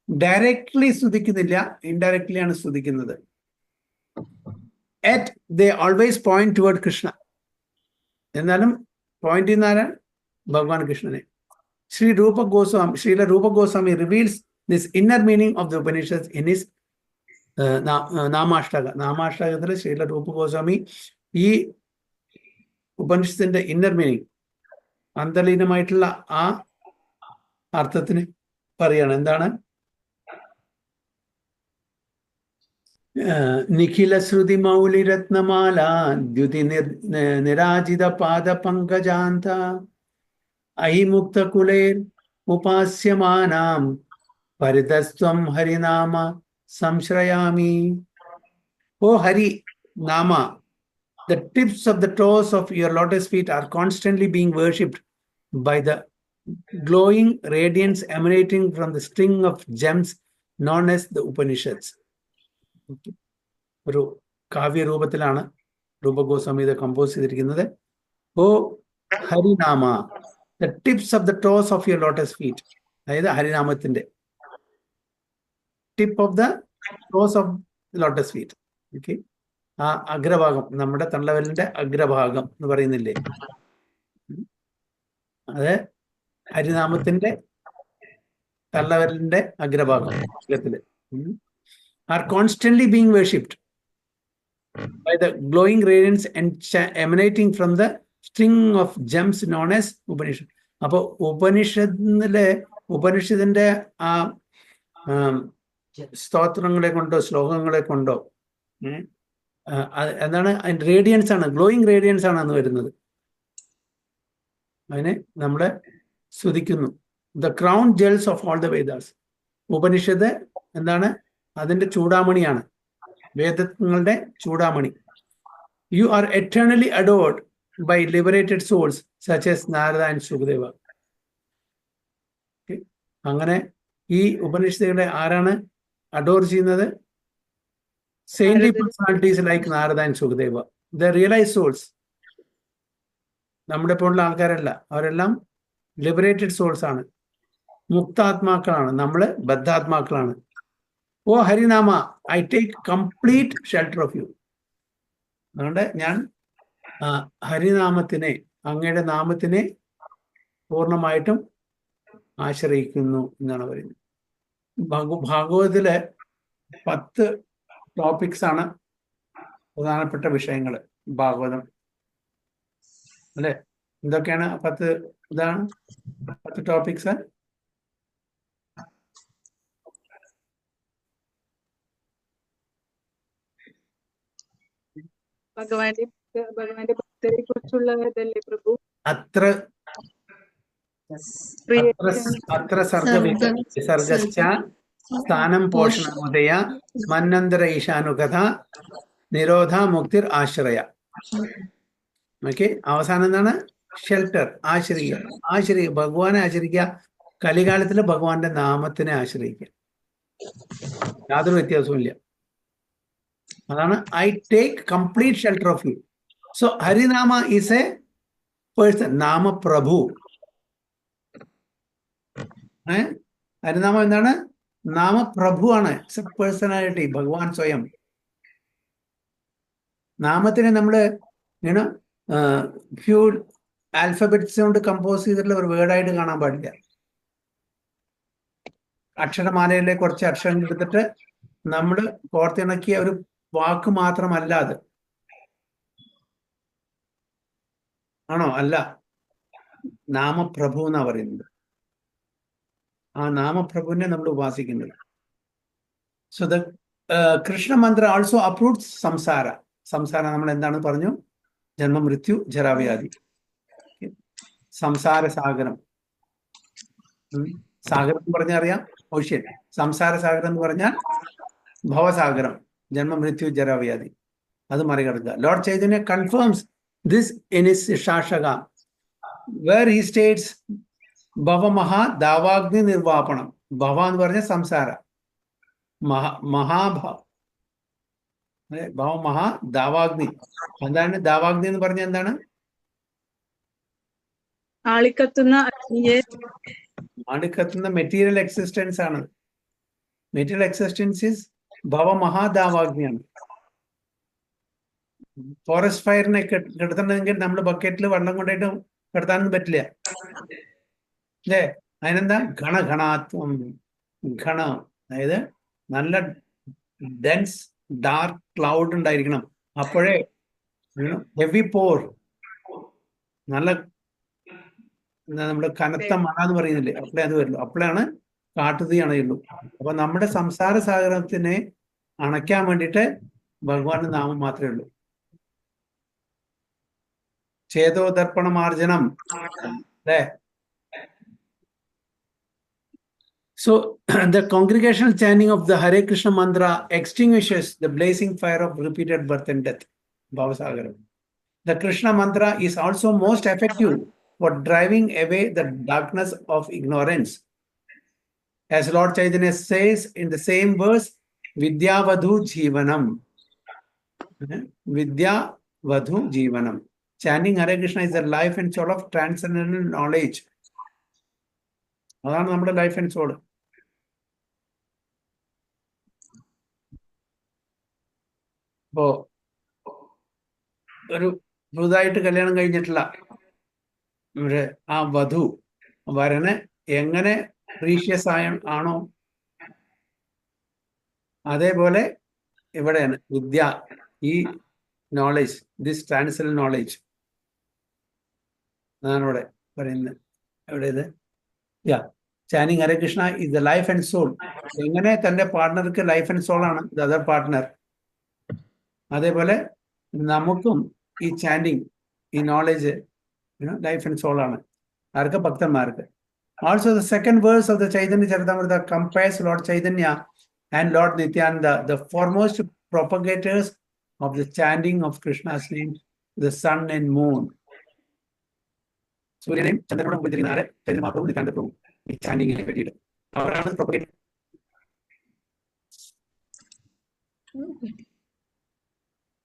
directly സ്തുതിക്കുന്നില്ല, indirectly ആണ് സ്തുതിക്കുന്നത്. Yet they always point toward Krishna. എന്നാലും point ചെയ്യുന്ന ഭഗവാൻ കൃഷ്ണനെ. ശ്രീല രൂപ Goswami reveals this inner meaning of the Upanishads in his നാമാഷ്ടകത്തിൽ Srila രൂപ ഗോസ്വാമി ഈ ഉപനിഷത്തിന്റെ ഇന്നർ മീനിങ്, അന്തർലീനമായിട്ടുള്ള ആ അർത്ഥത്തിന് പറയാണ്. എന്താണ്? നിഖില ശ്രുതി മൗലി രത്നമാല ദ്യുതി നിരാജിത പാദ പങ്കജാന്ത അഹിമുക്ത കുലേർ ഉപാസ്യമാനാം പരിതസ്ത്വം ഹരിനാമ സംശ്രയാമി. ഓ ഹരി നാമ, the tips of the toes of your lotus feet are constantly being worshipped by the glowing radiance emanating from the string of gems known as the Upanishads. ഒരു കാവ്യ രൂപത്തിലാണ് രൂപ ഗോസ്വാമി ഇത് കമ്പോസ് ചെയ്തിരിക്കുന്നത്. ഓ ഹരിനാമ, the tips of the toes of your lotus feet, അതായത് ഹരിനാമത്തിന്റെ tip of the toes of lotus feet. Okay, ആ അഗ്രഭാഗം, നമ്മുടെ തള്ളവലിന്റെ അഗ്രഭാഗം എന്ന് പറയുന്നില്ലേ, അത് ഹരിനാമത്തിന്റെ തള്ളവലിന്റെ അഗ്രഭാഗം are constantly being worshipped by the glowing radiance and emanating from the string of gems known as Upanishad. അപ്പൊ ഉപനിഷത്തിന്റെ ആ സ്തോത്രങ്ങളെ കൊണ്ടോ ശ്ലോകങ്ങളെ കൊണ്ടോ എന്താണ് അതിന്റെ റേഡിയൻസ് ആണ്, ഗ്ലോയിങ് റേഡിയൻസ് ആണ് അന്ന് വരുന്നത്. അതിനെ നമ്മളെ സ്തുതിക്കുന്നു. The crown jewels of all the Vedas. Upanishad എന്താണ്? അതിന്റെ ചൂടാമണിയാണ്, വേദങ്ങളുടെ ചൂടാമണി. You are eternally adored by liberated souls such as Narada and Sukhadeva. അങ്ങനെ ഈ ഉപനിഷത്തുകളെ ആരാണ് അഡോർ ചെയ്യുന്നത്? Saintly personalities like Narada and Sukhadeva. The realise souls. നമ്മുടെ പോലുള്ള ആൾക്കാരല്ല, അവരെല്ലാം ലിബറേറ്റഡ് സോൾസ് ആണ്, മുക്താത്മാക്കളാണ്. നമ്മള് ബദ്ധാത്മാക്കളാണ്. O Harinama, I take complete shelter of you. അതുകൊണ്ട് ഞാൻ ഹരിനാമത്തിനെ, അങ്ങയുടെ നാമത്തിനെ പൂർണ്ണമായിട്ടും ആശ്രയിക്കുന്നു എന്നാണ് പറയുന്നത്. ഭാഗവതത്തിലെ 10 ടോപ്പിക്സ് ആണ് പ്രധാനപ്പെട്ട വിഷയങ്ങൾ. ഭാഗവതം അല്ലെ, എന്തൊക്കെയാണ് 10 ടോപ്പിക്സ്? ഭഗവാന്റെ ഭക്തരെ കുറിച്ചുള്ള ഇതല്ലേ പ്രഭു? അത്ര സർഗശ്ച സ്ഥാനം പോഷണമുദയ മന്നന്തര ഈശാനുകഥ നിരോധ മുക്തിർ ആശ്രയ. ഓക്കെ, അവസാനം എന്താണ്? ഷെൽട്ടർ, ആശ്രയിക്കുക. ഭഗവാനെ ആശ്രയിക്കുക, കലികാലത്തിൽ ഭഗവാന്റെ നാമത്തിനെ ആശ്രയിക്കുക, യാതൊരു വ്യത്യാസവും ഇല്ല. അതാണ് I take complete shelter of you. So Harinama is a person, നാമപ്രഭു. ഹരിനാമം എന്താണ്? നാമപ്രഭുവാണ്. ഇറ്റ്സ് എ പേഴ്സണാലിറ്റി, ഭഗവാൻ സ്വയം. നാമത്തിനെ നമ്മൾ ഫ്യൂ ആൽഫബറ്റ്സ് കൊണ്ട് കമ്പോസ് ചെയ്തിട്ടുള്ള ഒരു വേർഡായിട്ട് കാണാൻ പാടില്ല. അക്ഷരമാലയിലെ കുറച്ച് അക്ഷരങ്ങൾ എടുത്തിട്ട് നമ്മൾ കോർത്തിണക്കിയ ഒരു വാക്ക് മാത്രമല്ല അത്. ആണോ? അല്ല, നാമപ്രഭു എന്നാ പറയുന്നത്. ആ നാമപ്രഭുവിനെ നമ്മൾ ഉപാസിക്കുന്നത്. So the Krishna mantra also approved samsara. Samsara നമ്മൾ എന്താണ് പറഞ്ഞു? ജന്മ, മൃത്യു, ജരാവ്യാധി. സംസാര സാഗരം. സാഗരം എന്ന് പറഞ്ഞാൽ അറിയാം, ഓഷ്യൻ. സംസാര സാഗരം എന്ന് പറഞ്ഞാൽ ഭവസാഗരം, ജന്മ, മൃത്യു, ജരാവ്യാധി. അത് മറികടക്കുക. Lord Chaitanya confirms this in his ശാസക, വേർ ഹി സ്റ്റേറ്റ്സ് ഭവമഹാ ദാവാഗ്നി നിർവാപണം. ഭവ എന്ന് പറഞ്ഞ സംസാര, ഭവമഹാ ദാവാഗ്നി. എന്താണ് ദാവാഗ്നി എന്ന് പറഞ്ഞ? എന്താണ്? ആളിക്കത്തുന്ന അഗ്നിയെ, ആളിക്കത്തുന്ന മെറ്റീരിയൽ എക്സിസ്റ്റൻസ് ആണ്. മെറ്റീരിയൽ എക്സിസ്റ്റൻസ് ഇസ് ഭവമഹാദാവാഗ്നിയാണ്. ഫോറസ്റ്റ് ഫയറിനെ കെടുത്തണമെങ്കിൽ നമ്മൾ ബക്കറ്റിൽ വെള്ളം കൊണ്ടായിട്ട് കെടുത്താനൊന്നും പറ്റില്ല, അല്ലേ? അതിനെന്താ? ഘണഘണാത്വം. ഘണം, അതായത് നല്ല ഡെൻസ് ഡാർക്ക് ക്ലൗഡ് ഉണ്ടായിരിക്കണം. അപ്പോഴേ ഹെവി പോർ, നല്ല നമ്മുടെ കനത്ത മഴ എന്ന് പറയുന്നില്ലേ, അപ്പോഴേ അത് വരുള്ളൂ. അപ്പോഴാണ് കാട്ടുതീ അണയുള്ളൂ. അപ്പൊ നമ്മുടെ സംസാര സാഗരത്തിനെ അണയ്ക്കാൻ വേണ്ടിയിട്ട് ഭഗവാന്റെ നാമം മാത്രമേ ഉള്ളൂ. ചേതോദർപ്പണമാർജനം, അല്ലേ? So the congregational chanting of the Hare Krishna mantra extinguishes the blazing fire of repeated birth and death, Bhavasagaram. The Krishna mantra is also most effective for driving away the darkness of ignorance. As Lord Chaitanya says in the same verse, Vidya Vadhu Jivanam. Vidya Vadhu Jivanam. Chanting Hare Krishna is the life and soul of transcendental knowledge. അതാണ് നമ്മുടെ life and soul. ഇപ്പോ ഒരു പുതുതായിട്ട് കല്യാണം കഴിഞ്ഞിട്ടുള്ള ആ വധു വരന് എങ്ങനെ പ്രീഷ്യസ് ആണോ, അതേപോലെ ഇവിടെയാണ് വിദ്യ, ഈ നോളേജ്, ദിസ് ട്രാൻസ്സെൻഡന്റ് നോളേജ്. അതാണ് ഇവിടെ പറയുന്നത്. എവിടെ ഇത്? Chanting Hare Krishna is the life and soul. എങ്ങനെ തന്റെ പാർട്ട്ണർക്ക് ലൈഫ് ആൻഡ് സോൾ ആണ് ദ അതർ പാർട്ട്ണർ, അതേപോലെ നമുക്കും ഈ ചാൻഡിങ്, ഈ നോളേജ് ലൈഫ് ആൻഡ് സോൾ ആണ്. ആർക്ക്? ഭക്തന്മാർക്ക്. Also the second verse of the Chaitanya Charitamrita compares Lord Chaitanya and Lord Nityananda, the foremost propagators of the chanting of Krishna's name, the sun and moon. സൂര്യനെയും ചന്ദ്രനോടും ഉപയോഗിച്ചിരിക്കുന്ന ആരെ? ചൈതന്യ മഹാപ്രഭു, നിത്യാനന്ദ പ്രഭു. ഈ ചാൻഡിങ്ങിനെ പറ്റിയിട്ട് അവരാണ് propagate.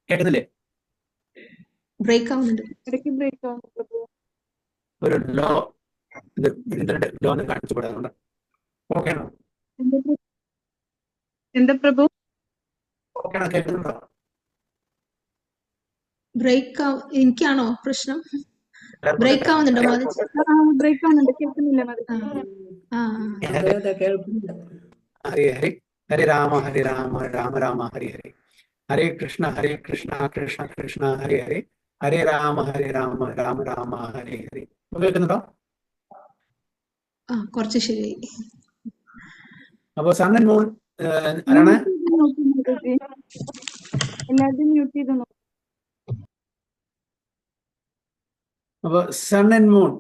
കേൾക്കുന്നില്ലേ? Break ആവുന്നുണ്ട്. ഇടയ്ക്ക് ബ്രേക്ക് ആവുന്നു പ്രഭു. ഒരു ലോ, ഇന്റർനെറ്റ് ലോ എന്ന് കാണിച്ചു കൂടാതുകൊണ്ട്. ഓക്കെ ആണോ? എന്താ പ്രഭു? ഓക്കെ ആണോ? കേൾക്കുന്നുണ്ടോ? ബ്രേക്ക് എനിക്കാണോ പ്രശ്നം? ബ്രേക്ക് ആവുന്നുണ്ടോ മാതാജി? ബ്രേക്ക് ആവുന്നുണ്ട്, കേൾക്കുന്നില്ല മാതാജി. അതെ അതെ കേൾക്കുന്നില്ല. ഹരി ഹരി, ഹരി രാമ ഹരി രാമ, രാമ രാമ ഹരി ഹരി. ഹരേ കൃഷ്ണ കൃഷ്ണ കൃഷ്ണ ഹരി ഹരി, ഹരേ രാമ രാമ, രാമ രാമ ഹരി ഹരി. കേൾക്കുന്നുണ്ടോ? കുറച്ച് ശരിയായി. അപ്പൊ സൺ ആൻഡ് മൂൺ ആരാണ്? എല്ലാവരും മ്യൂട്ട് ചെയ്ത് നോക്കും. അപ്പൊ sun and moon,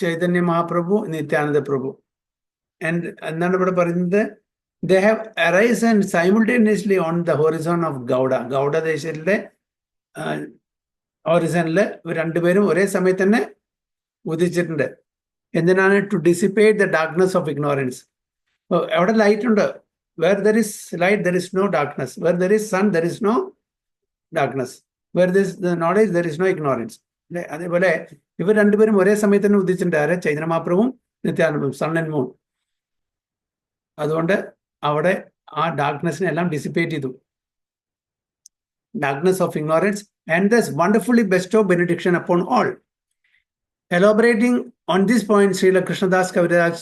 Chaitanya Mahaprabhu, Nityananda Prabhu. And എന്താണ് ഇവിടെ പറയുന്നത്? They have arisen simultaneously on the horizon of Gauda. Gowda ദേശത്തിലെ ഹോറിസണില് രണ്ടുപേരും ഒരേ സമയത്ത് തന്നെ ഉദിച്ചിട്ടുണ്ട്. എന്തിനാണ്? To dissipate the darkness of ignorance. എവിടെ ലൈറ്റ് ഉണ്ട്, where there is light there is no darkness, where there is sun there is no darkness, where this knowledge there is no ignorance. അല്ലെ? അതേപോലെ ഇവർ രണ്ടുപേരും ഒരേ സമയത്ത് തന്നെ ഉദിച്ചിട്ടുണ്ട്. ആരെ? ചൈതന്യമാപ്രഭുവും നിത്യാനന്ദവും, സൺ ആൻഡ് മൂൺ. അതുകൊണ്ട് അവിടെ ആ ഡാർക്ക്നെസ്സിനെ എല്ലാം ഡിസിപ്പേറ്റ് ചെയ്തു. Darkness of ignorance, and thus wonderfully bestow benediction upon all. Elaborating on this point, Srila Krishnadas Kaviraj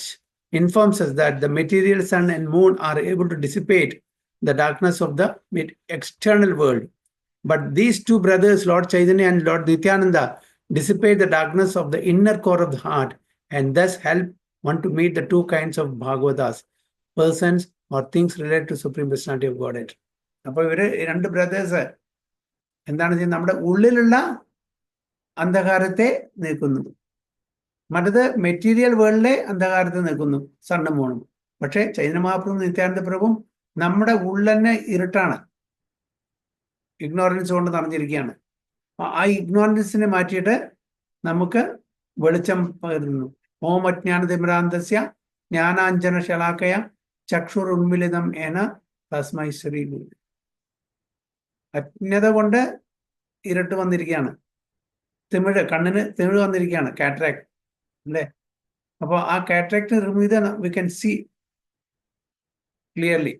informs us that the material sun and moon are able to dissipate the darkness of the external world. But these two brothers, Lord Chaitanya and Lord Nityananda, dissipate the darkness of the inner core of the heart and thus help one to meet the two kinds of Bhagavatas, persons or things related to Supreme Personality of Godhead. അപ്പോൾ ഇവര് രണ്ട് brothers എന്താണ് ചെയ്യുന്നത്? നമ്മുടെ ഉള്ളിലുള്ള അന്ധകാരത്തെ നീക്കുന്നു. മറ്റത് material വേൾഡിലെ അന്ധകാരത്തെ നീക്കുന്നു, സണ്ണും മൂണും. പക്ഷേ ചൈതന്യമാപ്രഭുവും നിത്യാനന്ദ പ്രഭുവും നമ്മുടെ ഉള്ളന്നെ ഇരുട്ടാണ്, ഇഗ്നോറൻസ് കൊണ്ട് നിറഞ്ഞിരിക്കുകയാണ്. ആ ഇഗ്നോറൻസിനെ മാറ്റിയിട്ട് നമുക്ക് വെളിച്ചം പകരുന്നു. ഓം അജ്ഞാനതിമിരാന്തസ്യ ജ്ഞാനാഞ്ജന ശലാക്കയ ചക്ഷുർ ഉന്മിലിതം ഏന തസ്മൈ ശ്രീ. അജ്ഞത കൊണ്ട് ഇരുട്ട് വന്നിരിക്കുകയാണ്, കണ്ണിന് തിമിഴ് വന്നിരിക്കുകയാണ്, കാറ്ററാക്ട് അല്ലേ? അപ്പോൾ ആ കാറ്ററാക്ട് റിമൂവ് ചെയ്ത് വി ക്യാൻ സീ ക്ലിയർലി.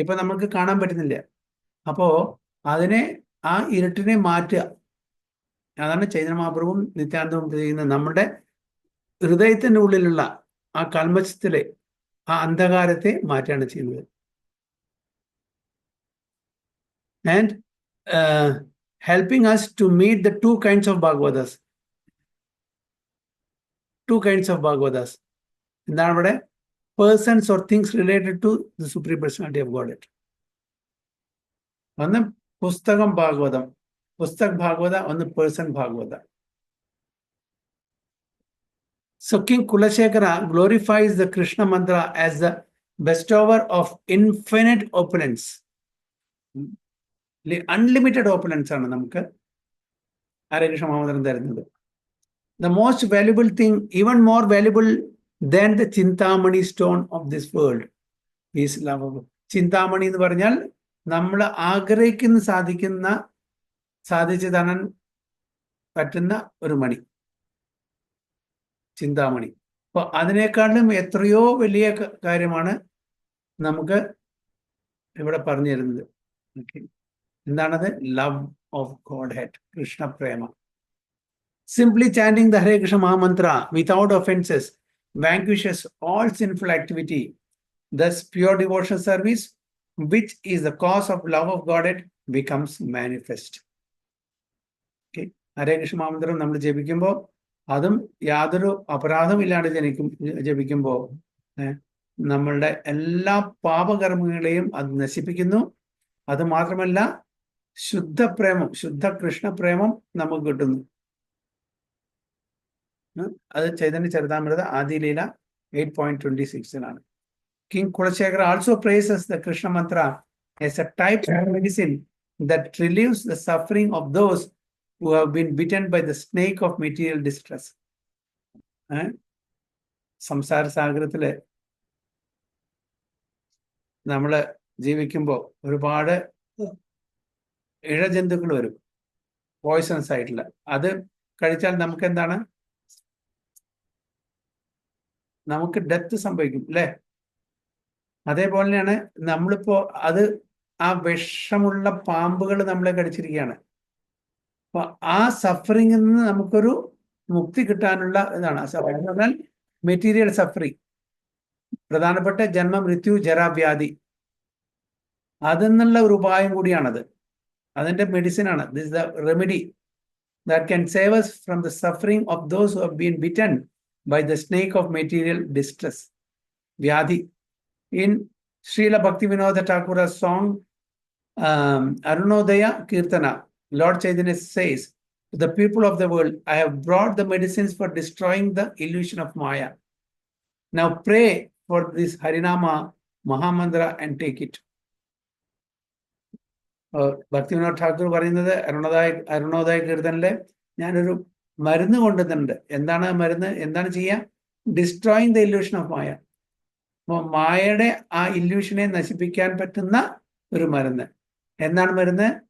ഇപ്പൊ നമുക്ക് കാണാൻ പറ്റുന്നില്ല. അപ്പോ അതിനെ, ആ ഇരുട്ടിനെ മാറ്റുക, അതാണ് ചൈതന്യമാപ്രഭുവും നിത്യാനന്ദവും ചെയ്യുന്നത്. നമ്മുടെ ഹൃദയത്തിന്റെ ഉള്ളിലുള്ള ആ കൽമശത്തിലെ ആ അന്ധകാരത്തെ മാറ്റാണ് ചെയ്യുന്നത്. And helping us to meet the two kinds of Bhagavatas. Two kinds of Bhagavatas. എന്താണ് ഇവിടെ? Persons or things related to the Supreme Personality of Godhead. ഒന്ന് പുസ്തകം ഭാഗവതം, പുസ്തക് ഭാഗവത, ഒന്ന് person Bhagavata. So King Kulashekara glorifies the Krishna mantra as the bestower of infinite opulence. Unlimited opponents ആണ് നമുക്ക് ഹരേകൃഷ്ണ മഹാമന്ത്രം തരുന്നത്. The most valuable thing, even more valuable than the Chintamani stone of this world is love. Chintamani എന്ന് പറഞ്ഞാൽ നമ്മൾ ആഗ്രഹിക്കുന്ന സാധിച്ചു തരാൻ പറ്റുന്ന ഒരു മണി, ചിന്താമണി. അപ്പൊ അതിനേക്കാളും എത്രയോ വലിയ കാര്യമാണ് നമുക്ക് ഇവിടെ പറഞ്ഞു തരുന്നത്. എന്താണത്? Love of godhead, Krishna prema. Simply chanting the Hare Krishna mahamantra without offences vanquishes all sinful activity. Thus pure devotional service, which is the cause of love of Godhead, becomes manifest. Okay, ഹരേ കൃഷ്ണ മഹാമന്ത്രം നമ്മൾ ജപിക്കുമ്പോൾ, അതും യാതൊരു അപരാധം ഇല്ലാണ്ട് ജപിക്കുമ്പോൾ നമ്മളുടെ എല്ലാ പാപകർമ്മങ്ങളെയും അത് നശിപ്പിക്കുന്നു. അത് മാത്രമല്ല, ശുദ്ധപ്രേമം, ശുദ്ധ കൃഷ്ണപ്രേമം നമുക്ക് കിട്ടുന്നു. അത് Chaitanya ചരിതാമൃത ആദിലീല 8.26 King Kulashekara also praises the Krishna mantra as a type of medicine that relieves the suffering of those who have been bitten by the snake of material distress. സംസാര സാഗരത്തില് നമ്മള് ജീവിക്കുമ്പോൾ ഒരുപാട് ഇഴജന്തുക്കൾ വരും, പോയ്സൺസ് ആയിട്ടുള്ള. അത് കഴിച്ചാൽ നമുക്ക് എന്താണ്? നമുക്ക് ഡെത്ത് സംഭവിക്കും അല്ലേ? അതേപോലെയാണ് നമ്മളിപ്പോ അത് ആ വിഷമുള്ള പാമ്പുകൾ നമ്മളെ കടിച്ചിരിക്കുകയാണ്. അപ്പൊ ആ സഫറിങ്ങിൽ നിന്ന് നമുക്കൊരു മുക്തി കിട്ടാനുള്ള ഇതാണ് സഫറിങ് പറഞ്ഞാൽ മെറ്റീരിയൽ സഫറിങ്. പ്രധാനപ്പെട്ട ജന്മ, മൃത്യു, ജരാവ്യാധി, അതിനുള്ള ഒരു ഉപായം കൂടിയാണത്. അതിന്റെ മെഡിസിൻ ആണ്. This the remedy that can save us from the suffering of those who have been bitten by the snake of material distress, വ്യാധി. In Srila Bhaktivinoda Thakura's song Arunodaya Kirtana, Lord Chaitanya says, to the people of the world, I have brought the medicines for destroying the illusion of Maya. Now pray for this Harinama Mahamantra and take it. Bhaktivinoda Thakur പറയുന്നത് അരുണോദയ കീർത്തനിലെ ഞാനൊരു മരുന്ന് കൊണ്ടുവന്നിട്ടുണ്ട്. എന്താണ് മരുന്ന്? എന്താണ് ചെയ്യുക? Destroying the illusion of മായ. അപ്പോൾ മായയുടെ ആ ഇല്യൂഷനെ നശിപ്പിക്കാൻ പറ്റുന്ന ഒരു മരുന്ന്. എന്താണ് മരുന്ന്?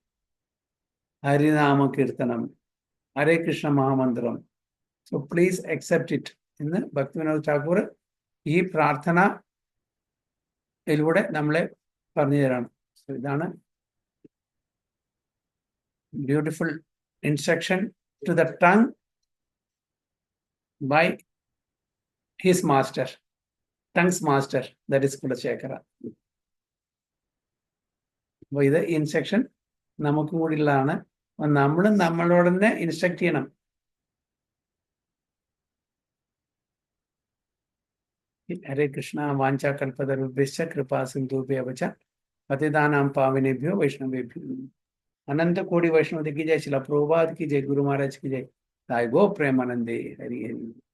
ഹരിനാമ കീർത്തനം, ഹരേ കൃഷ്ണ മഹാമന്ത്രം. സോ പ്ലീസ് അക്സെപ്റ്റ് ഇറ്റ് എന്ന് ഭക്തിവിനോദ് ഠാക്കൂർ ഈ പ്രാർത്ഥനയിലൂടെ നമ്മളെ പറഞ്ഞു തരാണ്. സോ ഇതാണ് beautiful instruction to the tongue by his master, tongue's master, that is Kulashekara. അപ്പോൾ ഇത് ഇൻസ്ട്രക്ഷൻ നമുക്കും കൂടി ഉള്ളതാണ്. നമ്മളും നമ്മളോട് തന്നെ ഇൻസ്ട്രക്ട് ചെയ്യണം. ഹരേ കൃഷ്ണ. വാഞ്ചാ കൽപതരുഭ്യശ്ച കൃപാ സിന്ധുഭ്യോ വച പതിതാനാം പാവനേഭ്യോ വൈഷ്ണവേഭ്യോ अनंत कोटि वैष्णव की जय, शिला प्रभुपाद की जय, गुरु महाराज की जय, साई गो प्रेमानंदे हरि हरि।